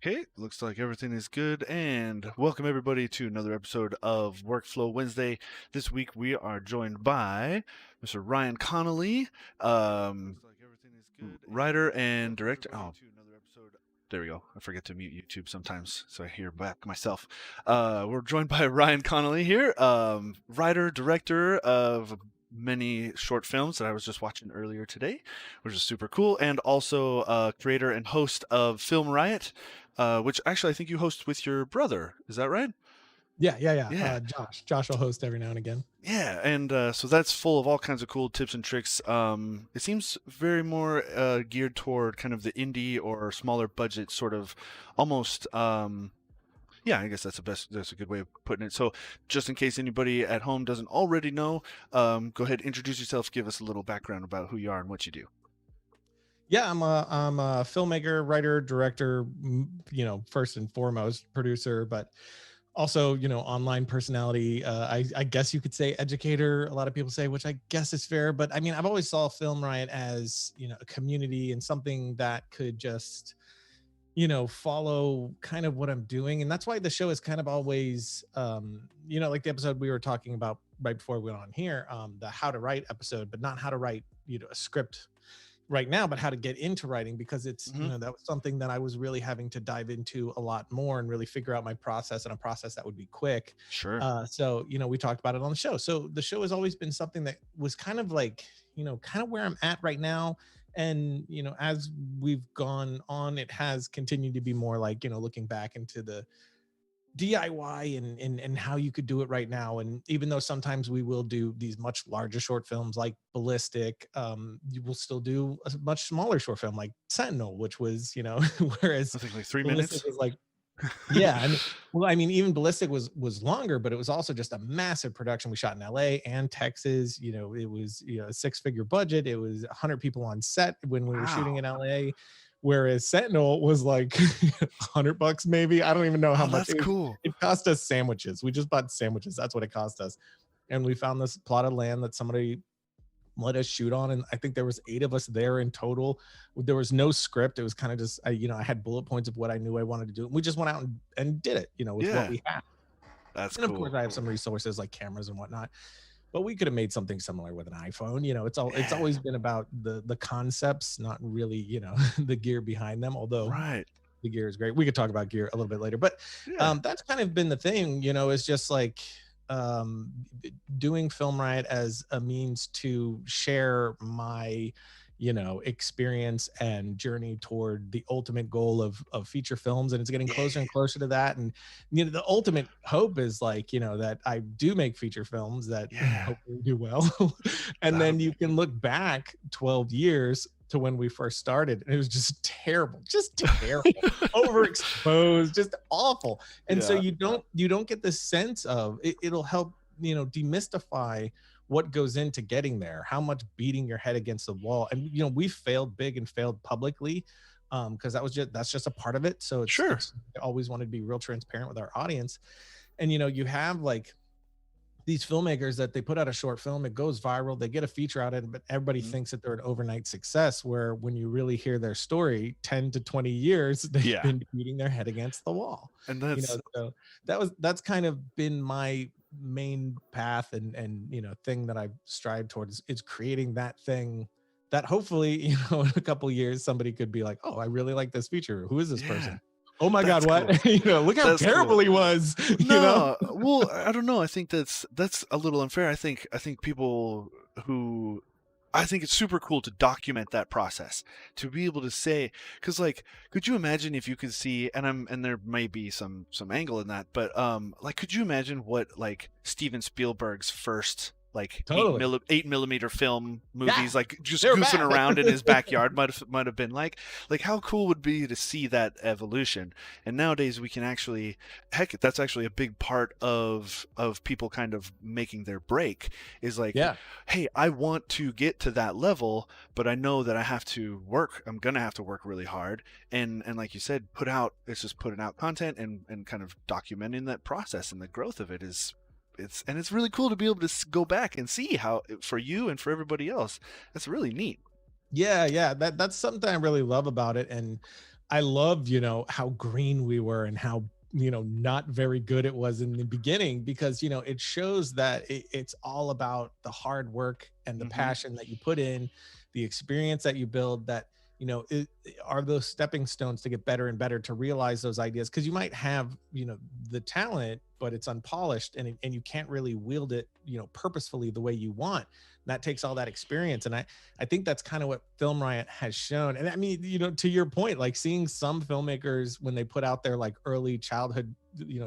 Okay, looks like everything is good, and welcome everybody to another episode of Workflow Wednesday. This week we are joined by Mr. Ryan Connolly, writer and director. Oh, there we go. I forget to mute YouTube sometimes, so I hear back myself. We're joined by Ryan Connolly here, writer, director of many short films that I was just watching earlier today, which is super cool, and also creator and host of Film Riot, which actually I think you host with your brother. Is that right? Yeah. Yeah. Josh will host every now and again. Yeah, and so that's full of all kinds of cool tips and tricks. It seems very more geared toward kind of the indie or smaller budget sort of almost yeah, I guess that's a good way of putting it. So just in case anybody at home doesn't already know, go ahead, introduce yourself, give us a little background about who you are and what you do. Yeah, I'm a filmmaker, writer, director, first and foremost producer, but also, online personality. I guess you could say educator. A lot of people say, which I guess is fair, but I mean, I've always saw Film Riot as, a community and something that could just, follow kind of what I'm doing. And that's why the show is kind of always, like the episode we were talking about right before we went on here, the how to write episode, but not how to write, a script right now, but how to get into writing, because it's, that was something that I was really having to dive into a lot more and really figure out my process, and a process that would be quick. Sure. So, we talked about it on the show. So the show has always been something that was kind of like, kind of where I'm at right now. And, as we've gone on, it has continued to be more like, looking back into the DIY and how you could do it right now. And even though sometimes we will do these much larger short films like Ballistic, you will still do a much smaller short film like Sentinel, which was, whereas I think like 3 Ballistic minutes. was like, yeah, I mean, even Ballistic was longer, but it was also just a massive production. We shot in LA and Texas. It was a 6-figure budget. It was 100 people on set when we were shooting in LA. Whereas Sentinel was like $100 maybe. I don't even know how much. That's cool. It cost us sandwiches. We just bought sandwiches. That's what it cost us. And we found this plot of land that somebody let us shoot on, and I think there was 8 of us there in total. There was no script. It was kind of just I had bullet points of what I knew I wanted to do. We just went out and did it, with what we had. That's and cool. Of course I have some resources like cameras and whatnot, but we could have made something similar with an iPhone. It's always been about the concepts, not really, the gear behind them, although right. The gear is great. We could talk about gear a little bit later, but that's kind of been the thing, is just like doing Film Riot as a means to share my experience and journey toward the ultimate goal of feature films. And it's getting closer and closer to that. And the ultimate hope is like, that I do make feature films that hopefully do well. And then you can look back 12 years to when we first started, and it was just terrible overexposed, just awful. And so you don't get the sense of it'll help demystify what goes into getting there, how much beating your head against the wall. And we failed big and failed publicly, because that's just a part of it. So it's I always wanted to be real transparent with our audience. And you have like these filmmakers that they put out a short film, it goes viral, they get a feature out of it, but everybody thinks that they're an overnight success, where when you really hear their story, 10 to 20 years they've been beating their head against the wall. And that's so that's kind of been my main path and thing that I strive towards, is creating that thing that hopefully in a couple of years somebody could be like, oh, I really like this feature. Who is this person? Oh my God, what? Cool. Look how terrible he was. Well, I don't know. I think that's a little unfair. I think people who I think it's super cool to document that process, to be able to say, because like, could you imagine if you could see, and there may be some angle in that, but like, could you imagine what like Steven Spielberg's first like 8mm film movies, like just goofing around in his backyard might have been like how cool would it be to see that evolution? And nowadays we can actually, heck, that's actually a big part of people kind of making their break, is like, hey, I want to get to that level, but I know that I'm gonna have to work really hard, and like you said, putting out content and kind of documenting that process, and the growth of it is it's really cool to be able to go back and see how, for you and for everybody else, that's really neat. Yeah, that's something I really love about it. And I love, how green we were and how, not very good it was in the beginning, because, it shows that it's all about the hard work and the Hmm. passion that you put in, the experience that you build, that, are those stepping stones to get better and better, to realize those ideas. Cause you might have, the talent, but it's unpolished, and you can't really wield it, purposefully the way you want. That takes all that experience. And I think that's kind of what Film Riot has shown. And I mean, to your point, like seeing some filmmakers when they put out their like early childhood,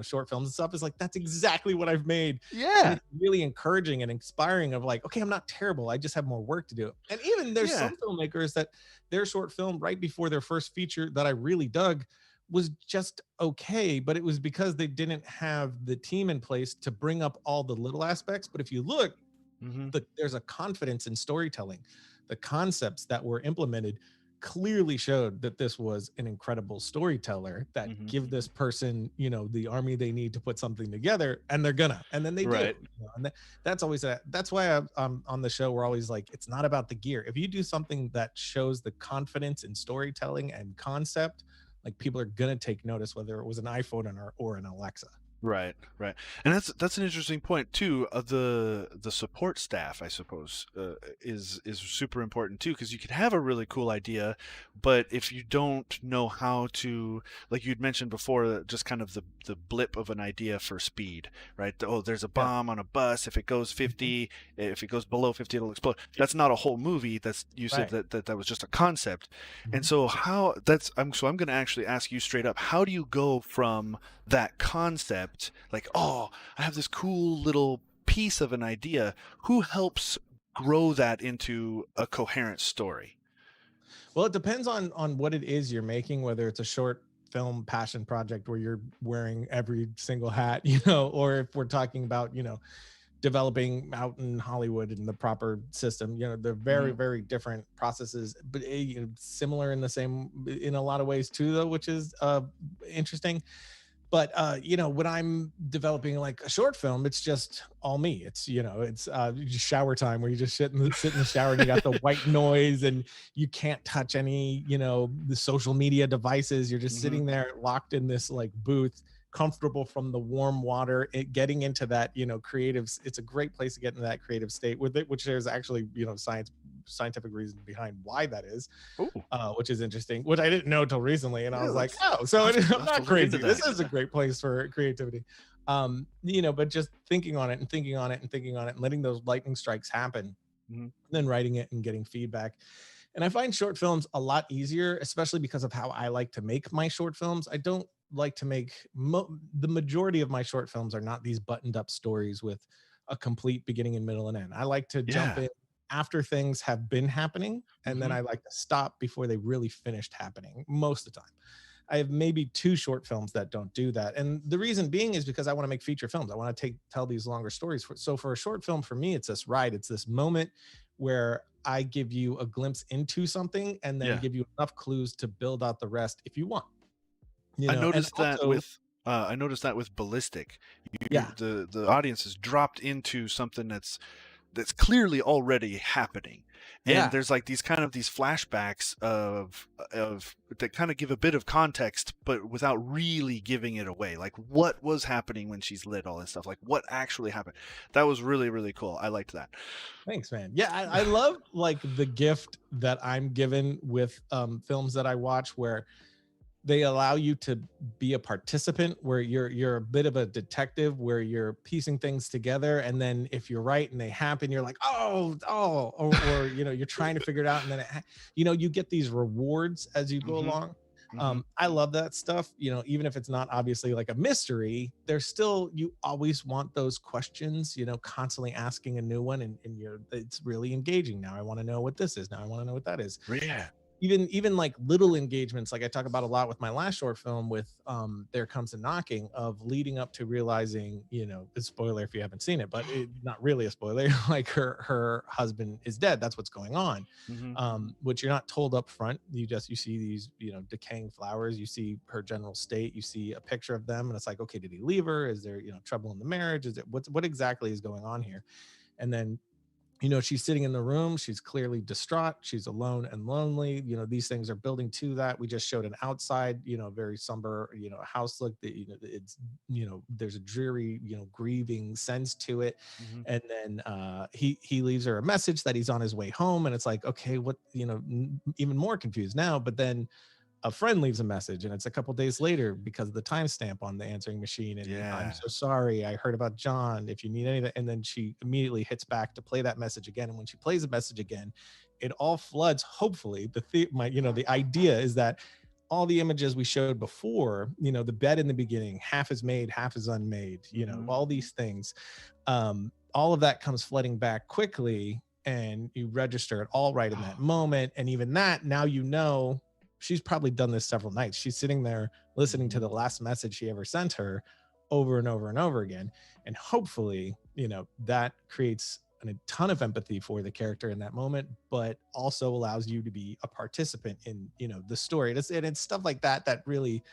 short films and stuff, is like, that's exactly what I've made. And Yeah, it's really encouraging and inspiring of like, okay, I'm not terrible. I just have more work to do. And even there's yeah. some filmmakers that their short film right before their first feature that I really dug was just okay, but it was because they didn't have the team in place to bring up all the little aspects. But if you look, Hmm. there's a confidence in storytelling. The concepts that were implemented clearly showed that this was an incredible storyteller, that Hmm. give this person, the army they need to put something together, and they're gonna, and then they do. Right. And that's always that's why I'm on the show. We're always like, it's not about the gear. If you do something that shows the confidence in storytelling and concept, like people are gonna take notice, whether it was an iPhone or an Alexa. Right, right, and that's an interesting point too. The support staff, I suppose, is super important too, because you could have a really cool idea, but if you don't know how to, like you'd mentioned before, just kind of the blip of an idea for speed, right? Oh, there's a Yeah. bomb on a bus. If it goes Mhm. 50, if it goes below 50, it'll explode. That's not a whole movie. That's you said Right. that was just a concept, and Mhm. so how that's I'm going to actually ask you straight up. How do you go from that concept, like, oh, I have this cool little piece of an idea, who helps grow that into a coherent story? Well, it depends on what it is you're making, whether it's a short film passion project where you're wearing every single hat, or if we're talking about, developing out in Hollywood in the proper system. They're very, Hmm. very different processes, but similar in the same in a lot of ways too, though, which is interesting. But when I'm developing like a short film, it's just all me. It's it's just shower time, where you just sit in the shower, and you got the white noise, and you can't touch any, the social media devices. You're just Hmm. sitting there locked in this like booth, comfortable from the warm water, getting into that, creative. It's a great place to get into that creative state with it, which there's actually, scientific reason behind why that is, Oh, which is interesting, which I didn't know till recently. And I yeah, was like, let's oh, so I'll I'm have to not look into crazy. This that. is a great place for creativity. But just thinking on it and thinking on it and thinking on it and letting those lightning strikes happen, Hmm. then writing it and getting feedback. And I find short films a lot easier, especially because of how I like to make my short films. I don't like to make the majority of my short films are not these buttoned up stories with a complete beginning and middle and end. I like to jump Yeah. in after things have been happening, and then Hmm. I like to stop before they really finished happening most of the time. I have maybe two short films that don't do that. And the reason being is because I want to make feature films. I want to tell these longer stories. So for a short film, for me, it's this ride. It's this moment where I give you a glimpse into something and then Yeah. give you enough clues to build out the rest if you want. And also, I noticed that with Ballistic. yeah, The audience is dropped into something that's clearly already happening, and yeah, there's like these flashbacks of that kind of give a bit of context but without really giving it away, like what was happening when she's lit, all this stuff, like what actually happened. That was really, really cool. I liked that. thanks, man. Yeah, I love like the gift that I'm given with films that I watch, where they allow you to be a participant, where you're a bit of a detective, where you're piecing things together, and then if you're right and they happen, you're like, oh, or you're trying to figure it out, and then you get these rewards as you go Hmm. along. Hmm. I love that stuff. Even if it's not obviously like a mystery, there's still, you always want those questions, constantly asking a new one, and it's really engaging. Now I want to know what this is. Now I want to know what that is. Yeah. Even like little engagements, like I talk about a lot with my last short film with There Comes a Knocking, of leading up to realizing, the spoiler if you haven't seen it, but not really a spoiler, like her husband is dead. That's what's going on. Hmm. Which you're not told up front. You see these, decaying flowers, you see her general state, you see a picture of them, and it's like, okay, did he leave her? Is there, trouble in the marriage? Is it what exactly is going on here? And then She's sitting in the room, she's clearly distraught, she's alone and lonely. These things are building to that. We just showed an outside, very somber, house look that, it's, there's a dreary, grieving sense to it. Hmm. And then he leaves her a message that he's on his way home, and it's like, okay, what, even more confused now. But then a friend leaves a message, and it's a couple days later because of the timestamp on the answering machine, and I'm Yeah. so sorry, I heard about John, if you need anything. And then she immediately hits back to play that message again, and when she plays the message again, it all floods. Hopefully the idea is that all the images we showed before, the bed in the beginning, half is made, half is unmade, Hmm. all these things, all of that comes flooding back quickly, and you register it all right in that moment. And even that, now she's probably done this several nights. She's sitting there listening to Hmm. the last message she ever sent her over and over and over again. And hopefully, that creates a ton of empathy for the character in that moment, but also allows you to be a participant in, the story. And it's stuff like that that really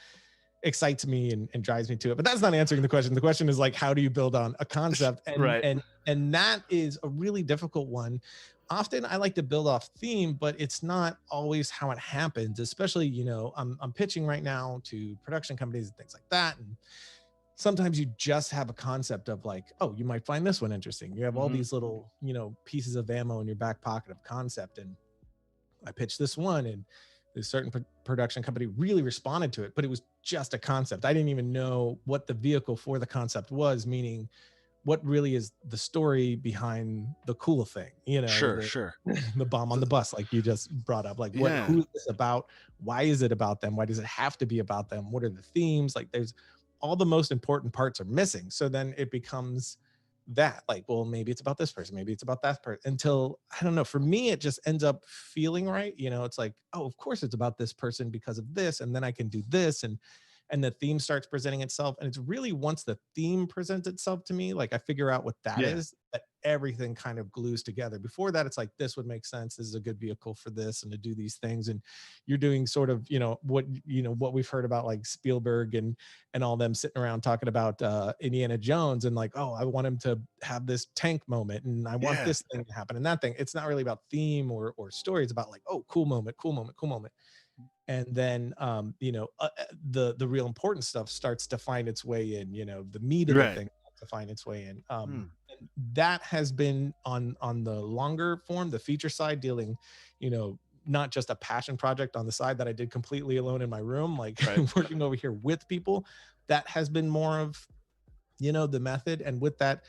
excites me and drives me to it. But that's not answering the question. The question is like, how do you build on a concept? and Right. and and that is a really difficult one. Often I like to build off theme, but it's not always how it happens. Especially, I'm pitching right now to production companies and things like that, and sometimes you just have a concept of like, oh, you might find this one interesting. You have all Hmm. these little, pieces of ammo in your back pocket of concept. And I pitched this one, and this certain production company really responded to it, but it was just a concept. I didn't even know what the vehicle for the concept was, meaning what really is the story behind the cool thing, Sure, the sure. the bomb on So, the bus, like you just brought up. Like, yeah. who is this about? Why is it about them? Why does it have to be about them? What are the themes? Like, there's all the most important parts are missing. So then it becomes that, like, well, maybe it's about this person, maybe it's about that person, until, I don't know, for me it just ends up feeling right. It's like, oh, of course it's about this person because of this, and then I can do this, and the theme starts presenting itself. And it's really once the theme presents itself to me, like I figure out what that Yeah. is, that everything kind of glues together. Before that, it's like, this would make sense, this is a good vehicle for this and to do these things. And you're doing sort of, what we've heard about, like Spielberg and all them sitting around talking about Indiana Jones, and like, oh, I want him to have this tank moment, and I want Yeah. this thing to happen, and that thing. It's not really about theme or story. It's about like, oh, cool moment, cool moment, cool moment. And then the real important stuff starts to find its way in. The meat of the Right. thing to find its way in. Hmm. And that has been on the longer form, the feature side, dealing, you know not just a passion project on the side that I did completely alone in my room, like Right. working over here with people. That has been more of, the method. And with that,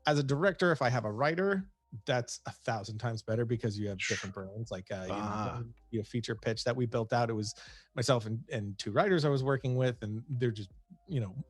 as a director, if I have a writer, that's 1,000 times better, because you have different brains. Like, Ah. one, feature pitch that we built out, it was myself and two writers I was working with, and they're just,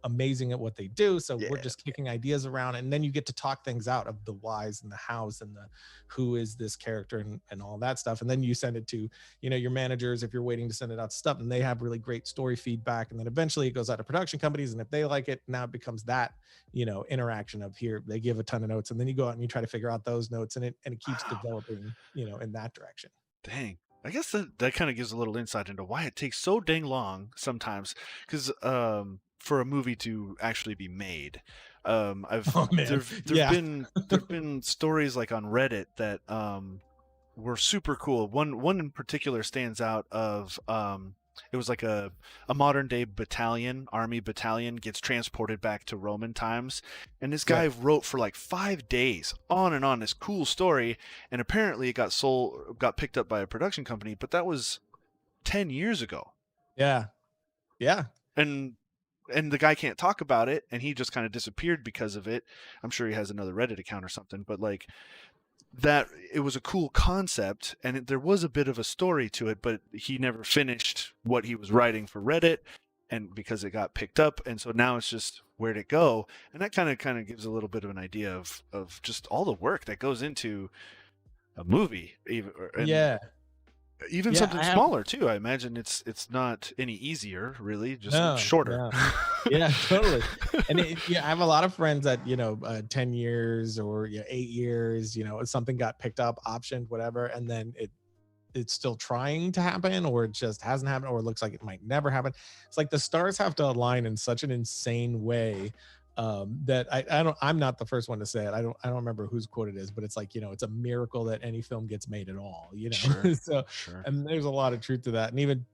amazing at what they do. So we're Yeah. just kicking ideas around, and then you get to talk things out of the whys and the hows and the who is this character, and all that stuff. And then you send it to, your managers, if you're waiting to send it out to stuff, and they have really great story feedback. And then eventually it goes out to production companies, and if they like it, now it becomes that, interaction of, here they give a ton of notes, and then you go out and you try to figure out those notes, and it keeps Wow. developing, in that direction. Dang. I guess that kind of gives a little insight into why it takes so dang long sometimes. Because for a movie to actually be made, I've Oh man, there've yeah. been stories like on Reddit that were super cool. One in particular stands out of it was like a modern day army battalion gets transported back to Roman times, and this guy Yep. wrote for like 5 days on and on this cool story, and apparently it got picked up by a production company, but that was 10 years ago. Yeah. Yeah. And the guy can't talk about it, and he just kind of disappeared because of it. I'm sure he has another Reddit account or something, but like that, it was a cool concept, and there was a bit of a story to it, but he never finished what he was writing for Reddit, and because it got picked up, and so now it's just, where'd it go? And that kind of gives a little bit of an idea of just all the work that goes into a movie, and Yeah. even Yeah. something I have smaller too. I imagine it's not any easier, really, just no, shorter. no. Yeah, totally. And yeah, I have a lot of friends that, 10 years or, 8 years, something got picked up, optioned, whatever, and then it's still trying to happen, or it just hasn't happened, or it looks like it might never happen. It's like the stars have to align in such an insane way, that I'm not the first one to say it. I don't remember whose quote it is, but it's like, it's a miracle that any film gets made at all, Sure. so, Sure. and there's a lot of truth to that. And even,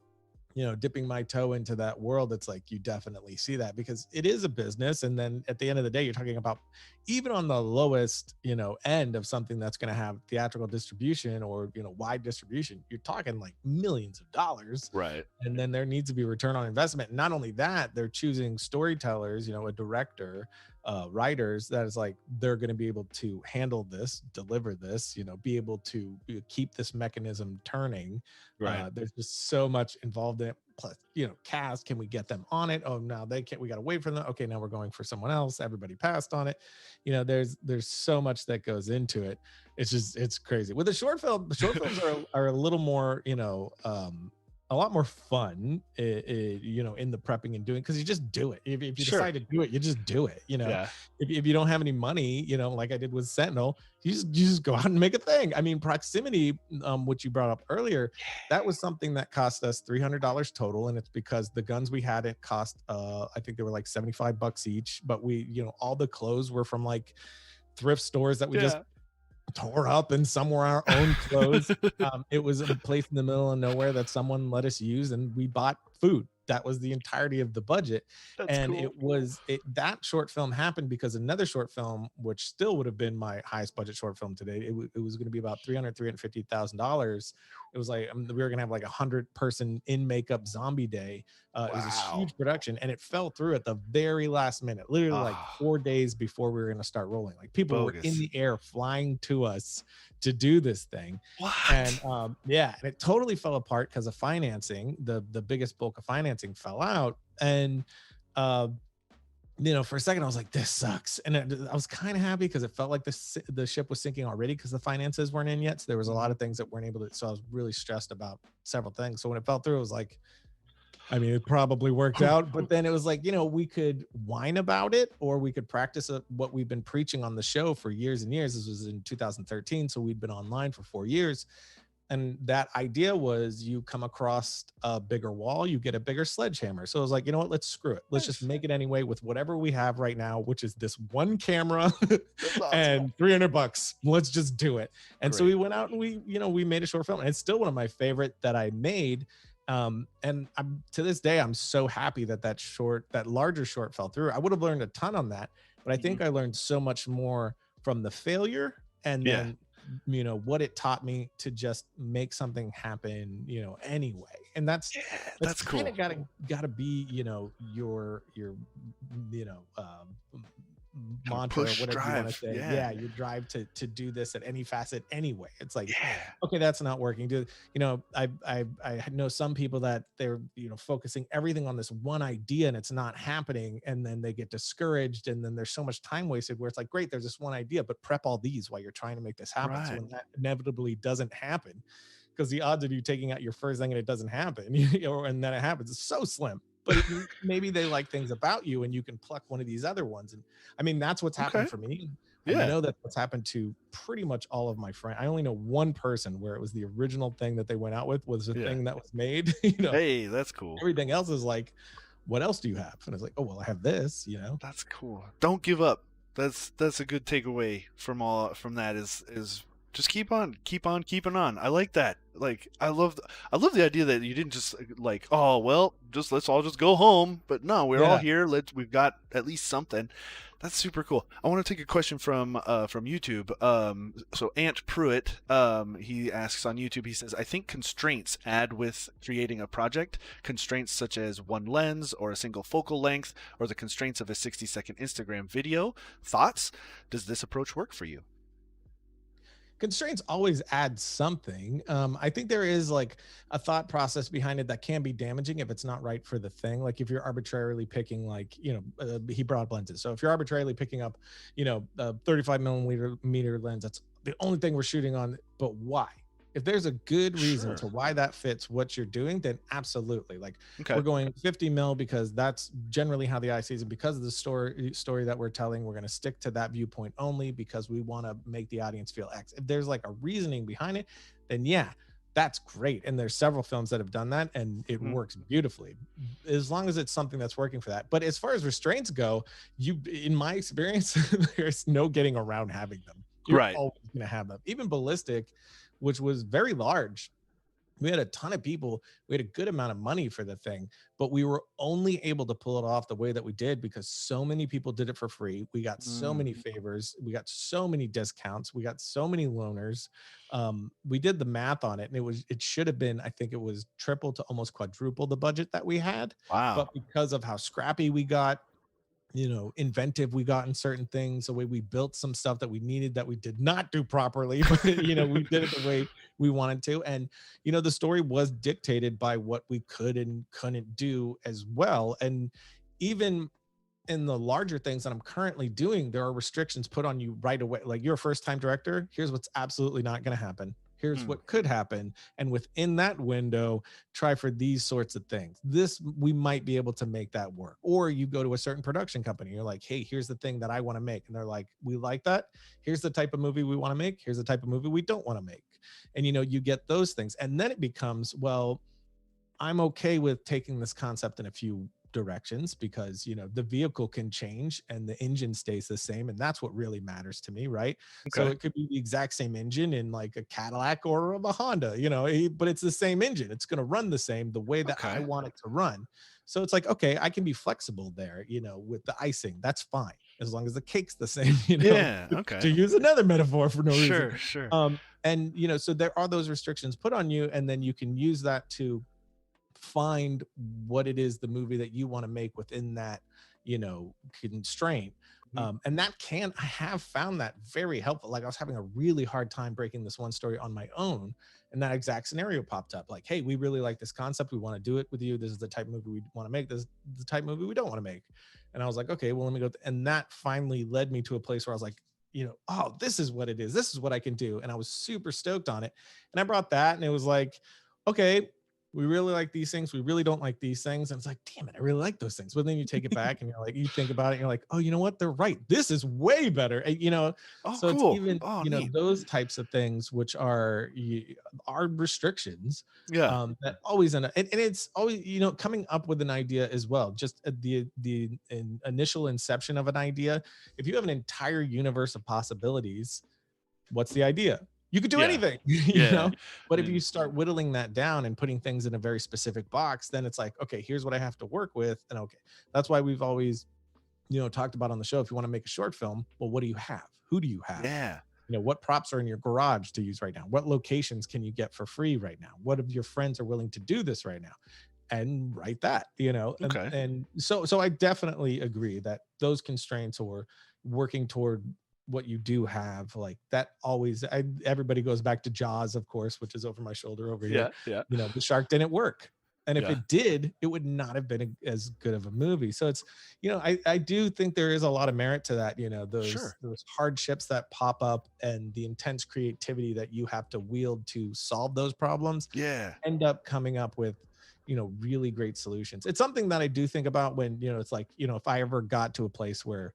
dipping my toe into that world, it's like you definitely see that because it is a business. And then at the end of the day, you're talking about even on the lowest, end of something that's going to have theatrical distribution or, wide distribution, you're talking like millions of dollars. Right. And then there needs to be return on investment. And not only that, they're choosing storytellers, a director, writers that is like they're going to be able to handle this, deliver this, be able to keep this mechanism turning. Right. There's just so much involved in it. Plus, cast, can we get them on it? Oh, now they can't. We got to wait for them. Okay, now we're going for someone else. Everybody passed on it. There's so much that goes into it. It's crazy. With the short films are a little more, a lot more fun, in the prepping and doing, because you just do it. If you Sure. decide to do it, you just do it. Yeah. If you don't have any money, like I did with Sentinel, you just go out and make a thing. I mean, proximity, which you brought up earlier, that was something that cost us $300 total, and it's because the guns we had, it cost, I think they were like $75 each, but we, all the clothes were from like thrift stores that we just Yeah. tore up, and some were our own clothes. It was a place in the middle of nowhere that someone let us use, and we bought food. That was the entirety of the budget. That's And cool. that short film happened because another short film, which still would have been my highest budget short film today, it was going to be about $350,000. It was like, we were going to have like 100-person in makeup zombie day. It was this Wow. huge production, and it fell through at the very last minute, literally like Ah, 4 days before we were going to start rolling. Like people were in bogus. the air flying to us to do this thing. And What? yeah, and it totally fell apart because of financing. The biggest bulk of financing fell out. And uh for a second I was like, this sucks. And I was kind of happy because it felt like the ship was sinking already because the finances weren't in yet. So there was a lot Mhm. of things that weren't able to, so I was really stressed about several things. So when it fell through, it was like, I mean, it probably worked out, but then it was like, we could whine about it, or we could practice what we've been preaching on the show for years and years. This was in 2013. So we'd been online for 4 years. And that idea was, you come across a bigger wall, you get a bigger sledgehammer. So I was like, you know what? Let's screw it. Let's just Nice. make it anyway with whatever we have right now, which is this one camera That's awesome. and $300. Let's just do it. And so we Great. went out and we made a short film, and it's still one of my favorite that I made. And I'm, to this day, I'm so happy that larger short fell through. I would have learned a ton on that, but I Mhm. think I learned so much more from the failure, and Yeah. then what it taught me to just make something happen, anyway. And that's Yeah, that's that's kind of cool. gotta be, your you know um Kind of mantra, or push, whatever you want to drive. say. Yeah. Yeah, your drive to do this at any facet anyway. It's like, Yeah. okay, that's not working. Do I know some people that they're, focusing everything on this one idea, and it's not happening, and then they get discouraged, and then there's so much time wasted, where it's like, great, there's this one idea, but prep all these while you're trying to make this happen. So Right. when that inevitably doesn't happen, because the odds of you taking out your first thing and it doesn't happen, and then it happens, is so slim. But maybe they like things about you, and you can pluck one of these other ones. And I mean, that's what's happened Okay. for me. I Yeah. know that's what's happened to pretty much all of my friends. I only know one person where it was the original thing that they went out with was the Yeah. thing that was made. Hey, that's cool. Everything else is like, what else do you have? And it's like, oh well, I have this. That's cool. Don't give up. That's a good takeaway from that is just keep on keeping on. I like that. Like I love the idea that you didn't just like, oh well, just let's all just go home. But no, we're all Yeah. here. We've got at least something. That's super cool. I want to take a question from YouTube. So Ant Pruitt, he asks on YouTube. He says, "I think constraints add with creating a project. Constraints such as one lens or a single focal length, or the constraints of a 60-second Instagram video. Thoughts? Does this approach work for you?" Constraints always add something. I think there is like a thought process behind it that can be damaging if it's not right for the thing. Like if you're arbitrarily picking, like, he brought up lenses. So if you're arbitrarily picking up, a 35 millimeter lens, that's the only thing we're shooting on. But why? If there's a good reason Sure. to why that fits what you're doing, then absolutely. Like, we're Okay. going 50 mil because that's generally how the eye sees it. Because of the story that we're telling, we're going to stick to that viewpoint only because we want to make the audience feel X. If there's like a reasoning behind it, then yeah. that's great. And there's several films that have done that and it Mhm. works beautifully as long as it's something that's working for that. But as far as restraints go, in my experience, there's no getting around having them. You're Right. always going to have them. Even Ballistic, which was very large, we had a ton of people, we had a good amount of money for the thing, but we were only able to pull it off the way that we did because so many people did it for free. We got so Mm. many favors, we got so many discounts, we got so many loaners. We did the math on it and it should have been, I think it was triple to almost quadruple the budget that we had, but Wow. because of how scrappy we got, inventive we got in certain things, the way we built some stuff that we needed that we did not do properly, but we did it the way we wanted to. And the story was dictated by what we could and couldn't do as well. And even in the larger things that I'm currently doing, there are restrictions put on you right away. Like, you're a first time director. Here's what's absolutely not going to happen. Here's Mm. what could happen. And within that window, try for these sorts of things. This, we might be able to make that work. Or you go to a certain production company. You're like, hey, here's the thing that I want to make. And they're like, we like that. Here's the type of movie we want to make. Here's the type of movie we don't want to make. And, you get those things. And then it becomes, well, I'm okay with taking this concept in a few directions because the vehicle can change and the engine stays the same, and that's what really matters to me, right? So Okay. it could be the exact same engine in like a Cadillac or a Honda, but it's the same engine. It's going to run the same the way that I Okay. want it to run. So it's like, okay, I can be flexible there, with the icing. That's fine as long as the cake's the same, Yeah. to Okay. use another metaphor for no reason. Sure. Sure. And so there are those restrictions put on you, and then you can use that to find what it is, the movie that you want to make within that constraint. Mhm. And I have found that very helpful. Like, I was having a really hard time breaking this one story on my own, and that exact scenario popped up. Like, hey, we really like this concept, we want to do it with you, this is the type of movie we want to make, this is the type of movie we don't want to make. And I was like, okay, well, let me go and that finally led me to a place where I was like, oh, this is what it is, this is what I can do. And I was super stoked on it, and I brought that, and it was like, okay, we really like these things, we really don't like these things. And it's like, damn it, I really like those things. But then you take it back and you're like, you think about it, and you're like, oh, you know what? They're right. This is way better. Oh, So it's cool. even, Oh, neat. those types of things, which are restrictions, Yeah. that always end up, and it's always, coming up with an idea as well. Just the initial inception of an idea. If you have an entire universe of possibilities, what's the idea? You could do Yeah. anything, Yeah. but if you And start whittling that down and putting things in a very specific box, then it's like, okay, here's what I have to work with. And okay, that's why we've always, talked about on the show, if you want to make a short film, well, what do you have? Who do you have? yeah. What props are in your garage to use right now? What locations can you get for free right now? What of your friends are willing to do this right now? And write that, and Okay. so I definitely agree that those constraints, or working toward what you do have, like that, always, everybody goes back to Jaws, of course, which is over my shoulder over here. Yeah. Yeah. The shark didn't work, and if Yeah. it did, it would not have been as good of a movie. So it's, I do think there is a lot of merit to that, those Sure. those hardships that pop up and the intense creativity that you have to wield to solve those problems, Yeah. end up coming up with really great solutions. It's something that I do think about when, it's like, if I ever got to a place where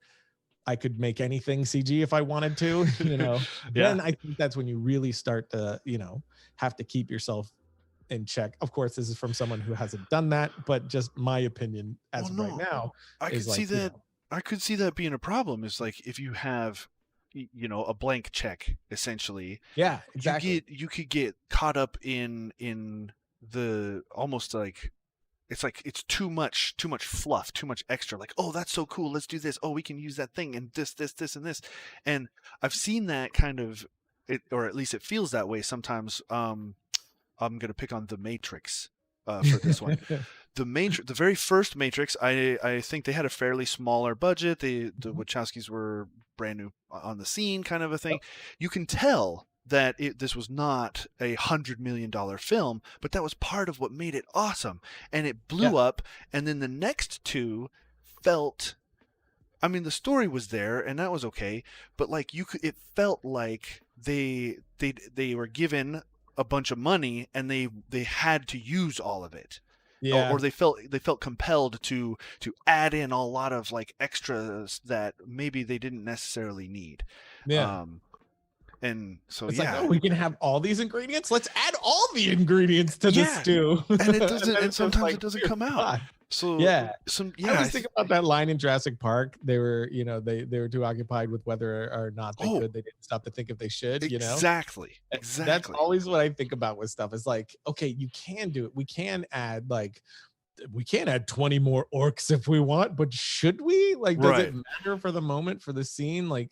I could make anything CG if I wanted to, Yeah. then I think that's when you really start to, have to keep yourself in check. Of course, this is from someone who hasn't done that, but just my opinion Well, as of right no, now I is could see like, that. I could see that being a problem. Is like if you have, a blank check, essentially, yeah, exactly. you could get caught up in the almost like it's too much fluff, too much extra. Like, oh, that's so cool. Let's do this. Oh, we can use that thing and this, and this. And I've seen that kind of it, or at least it feels that way sometimes. I'm gonna pick on The Matrix for this one. The very first Matrix, I think they had a fairly smaller budget. The Mhm. Wachowskis were brand new on the scene, kind of a thing. You can tell that this was not $100 million film, but that was part of what made it awesome, and it Yeah. blew up. And then the next two felt. I mean, the story was there, and that was okay, but like it felt like they were given a bunch of money, and they had to use all of it, or Yeah. they felt compelled to add in a lot of like extras that maybe they didn't necessarily need. Yeah. Um, And so, It's like, oh, yeah, we can have all these ingredients. Let's add all the ingredients to the yeah, stew. and it And doesn't, then and it's just sometimes like, it doesn't dear come out. God. So Yeah. some, I yeah, always think about that line in Jurassic Park. They were, they were too occupied with whether or not they oh, could. They didn't stop to think if they should. exactly, That's exactly, always what I think about with stuff. It's like, okay, you can do it. We can add like we can add 20 more orcs if we want, but should we? Like, does it right, matter for the moment, for the scene? Like,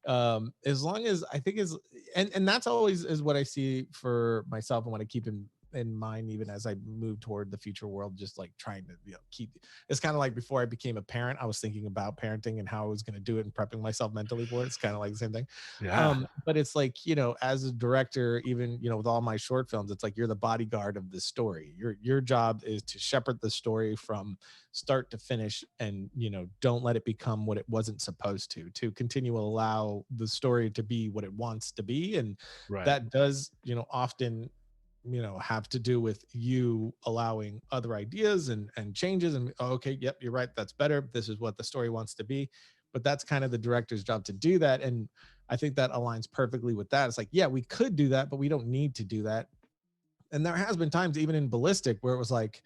as long as I think is and that's always is what I see for myself and what I keep in mind even as I move toward the future world, just like trying to keep it's kind of like before I became a parent, I was thinking about parenting and how I was going to do it and prepping myself mentally for it. It's kind of like the same thing. yeah, But it's like, as a director, even, with all my short films, it's like you're the bodyguard of the story. Your job is to shepherd the story from start to finish and, don't let it become what it wasn't supposed to continue to allow the story to be what it wants to be. And right, that does, often have to do with you allowing other ideas and changes and okay, yep, you're right, that's better, this is what the story wants to be. But that's kind of the director's job to do that. And I think that aligns perfectly with that. It's like, yeah, we could do that, but we don't need to do that. And there has been times even in Ballistic where it was like,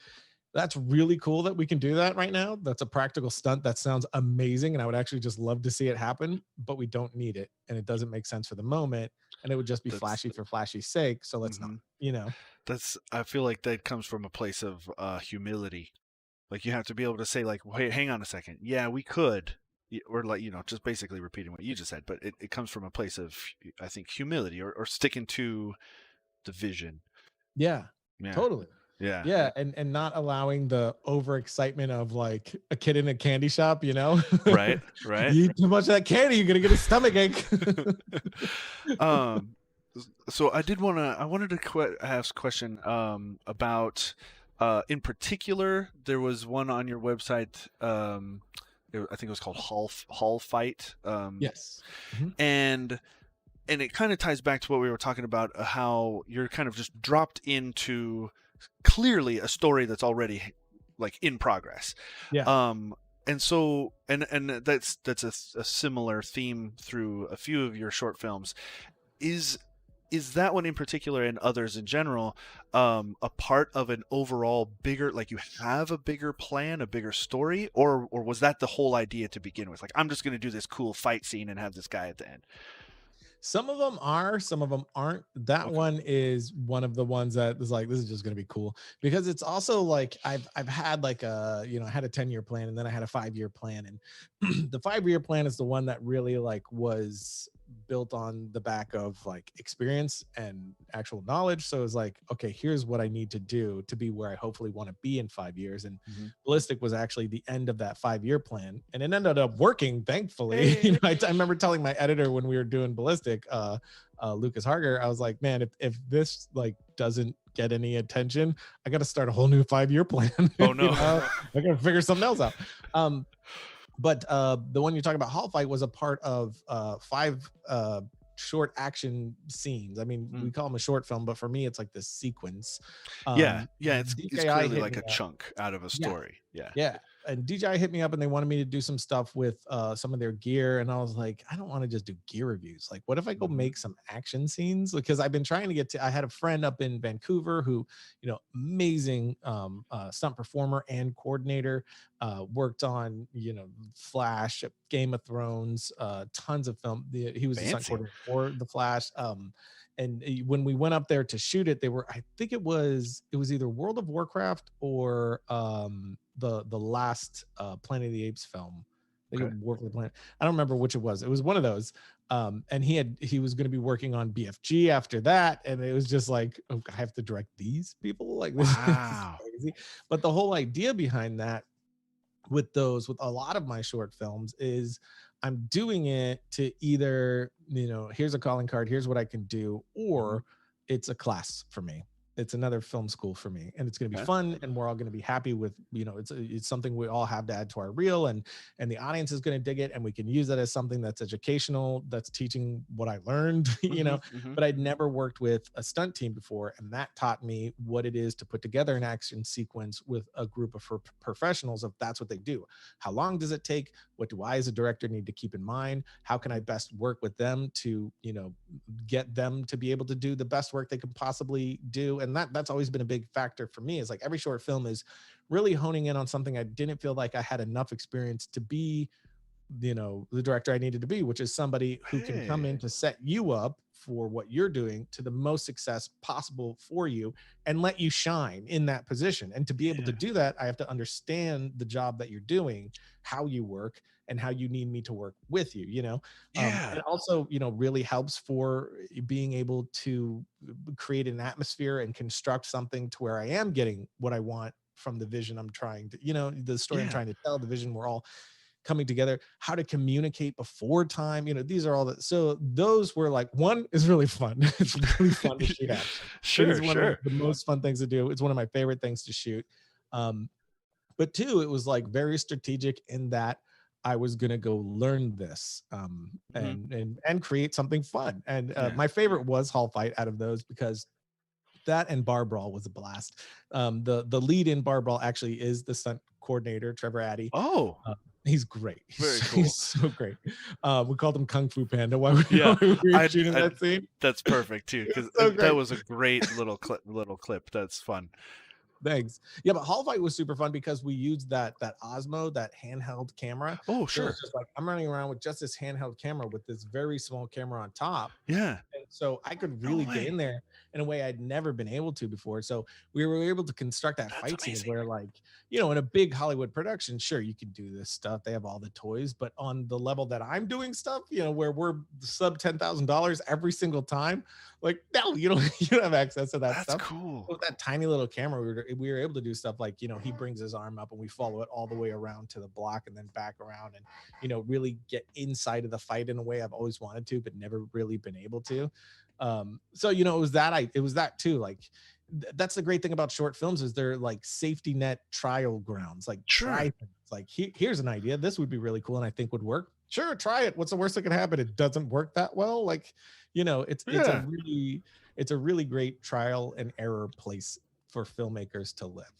that's really cool that we can do that right now. That's a practical stunt that sounds amazing and I would actually just love to see it happen, but we don't need it and it doesn't make sense for the moment and it would just be that's, flashy for flashy's sake, so let's not, hmm you know. that's, I feel like that comes from a place of humility. Like you have to be able to say, like, wait, hang on a second, yeah, we could, or like, just basically repeating what you just said, but it comes from a place of, I think, humility, or sticking to the vision. Yeah, Yeah, totally. yeah, Yeah, and not allowing the overexcitement of like a kid in a candy shop, right, right. You eat too much of that candy, you're gonna get a stomach ache. um so I wanted to ask a question about in particular, there was one on your website, I think it was called Hall Fight, Yes. Mhm. and it kind of ties back to what we were talking about, how you're kind of just dropped into clearly a story that's already like in progress. Yeah. um and so, and that's a similar theme through a few of your short films. Is that one in particular, and others in general, a part of an overall bigger, like you have a bigger plan, a bigger story, or was that the whole idea to begin with, like, I'm just going to do this cool fight scene and have this guy at the end? Some of them are, some of them aren't. That Okay. one is one of the ones that is like, this is just going to be cool because it's also like I've had like I had a 10-year plan and then I had a 5-year plan. And the 5-year plan is the one that really like was built on the back of like experience and actual knowledge. So it's like, okay, here's what I need to do to be where I hopefully want to be in 5 years. And Hmm. Ballistic was actually the end of that 5-year plan, and it ended up working, thankfully. Hey. I remember telling my editor when we were doing Ballistic, Lucas Harger, I was like, man, if this like doesn't get any attention, I got to start a whole new 5-year plan. Oh no. I got to figure something else out. But the one you're talking about, Hall Fight, was a part of 5 short action scenes. I mean, we Mm. call them a short film, but for me, it's like this sequence. Yeah, yeah, it's DJI clearly hit like me a up. chunk out of a Yeah, story. Yeah. yeah. And DJI hit me up and they wanted me to do some stuff with some of their gear. And I was like, I don't want to just do gear reviews. Like, what if I go Hmm. make some action scenes? Because I've been trying to I had a friend up in Vancouver who, amazing stunt performer and coordinator, worked on, Flash, Game of Thrones, tons of film. He was the stunt Fancy. coordinator for The Flash. And when we went up there to shoot it, I think it was either World of Warcraft or the last Planet of the Apes film. I think Okay. it War for the Planet. I don't remember which it was. It was one of those. And he was going to be working on BFG after that, and it was just like, oh, I have to direct these people. Like this is Wow. crazy. But the whole idea behind that with a lot of my short films is I'm doing it to either, here's a calling card, here's what I can do, Hmm. or it's a class for me. it's another film school for me, and it's going to be Okay. fun, and we're all going to be happy with, it's something we all have to add to our reel, and the audience is going to dig it, and we can use it as something that's educational, that's teaching what I learned, Hmm. Hmm. but I'd never worked with a stunt team before, and that taught me what it is to put together an action sequence with a group of professionals, if that's what they do. How long does it take? What do I as a director need to keep in mind? How can I best work with them to, get them to be able to do the best work they can possibly do? And that's always been a big factor for me, is like every short film is really honing in on something I didn't feel like I had enough experience to be, the director I needed to be, which is somebody who can come in Hey. to set you up for what you're doing to the most success possible for you, and let you shine in that position. And to be able to Yeah. do that, I have to understand the job that you're doing, how you work, and how you need me to work with you, Yeah. and also, really helps for being able to create an atmosphere and construct something to where I am getting what I want from the vision I'm trying to, the story I'm Yeah. trying to tell, the vision we're all coming together, how to communicate before time, these are all the, so those were like, one is really fun. It's really fun to shoot action. I think it's Sure. one of Sure. the most fun things to do. It's one of my favorite things to shoot. But two, it was like very strategic in that I was gonna go learn this, Hmm. and create something fun. And Yeah. my favorite was Hall Fight out of those, because that and Bar Brawl was a blast. The lead in Bar Brawl actually is the stunt coordinator, Trevor Addy. Oh, uh, he's great. very He's cool. so great. We called him Kung Fu Panda while we, Yeah. while we were I. shooting I that scene. that's perfect too, because It's so that great. was a great little clip. Little clip. That's fun. Thanks. Yeah, but Hall Fight was super fun because we used that Osmo, that handheld camera. Oh, So sure. it's just like I'm running around with just this handheld camera with this very small camera on top. Yeah. And so I could No really get in way. there in a way I'd never been able to before. So we were able to construct that That's fight scene amazing. where, like, in a big Hollywood production, sure, you can do this stuff. They have all the toys, but on the level that I'm doing stuff, where we're sub $10,000 every single time, like, no, you don't, you don't have access to that That's stuff. cool. With that tiny little camera, we were able to do stuff like, he brings his arm up and we follow it all the way around to the block and then back around, and, really get inside of the fight in a way I've always wanted to, but never really been able to. So it was that too, like, that's the great thing about short films, is they're like safety net trial grounds. Like, try Sure. things. Like, here's an idea, this would be really cool and I think would work. Sure, try it. What's the worst that can happen? It doesn't work that well. Like, Yeah. it's a really great trial and error place for filmmakers to live.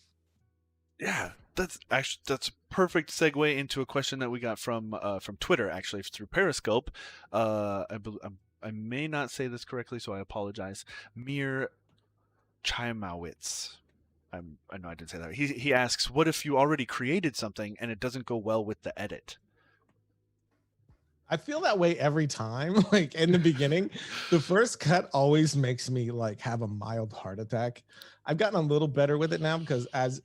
Yeah. That's a perfect segue into a question that we got from Twitter, actually through Periscope. I may not say this correctly, so I apologize. Mir Chaimowitz. I know I didn't say that. He asks, "What if you already created something and it doesn't go well with the edit?" I feel that way every time. Like, in the beginning, the first cut always makes me like have a mild heart attack. I've gotten a little better with it now, because as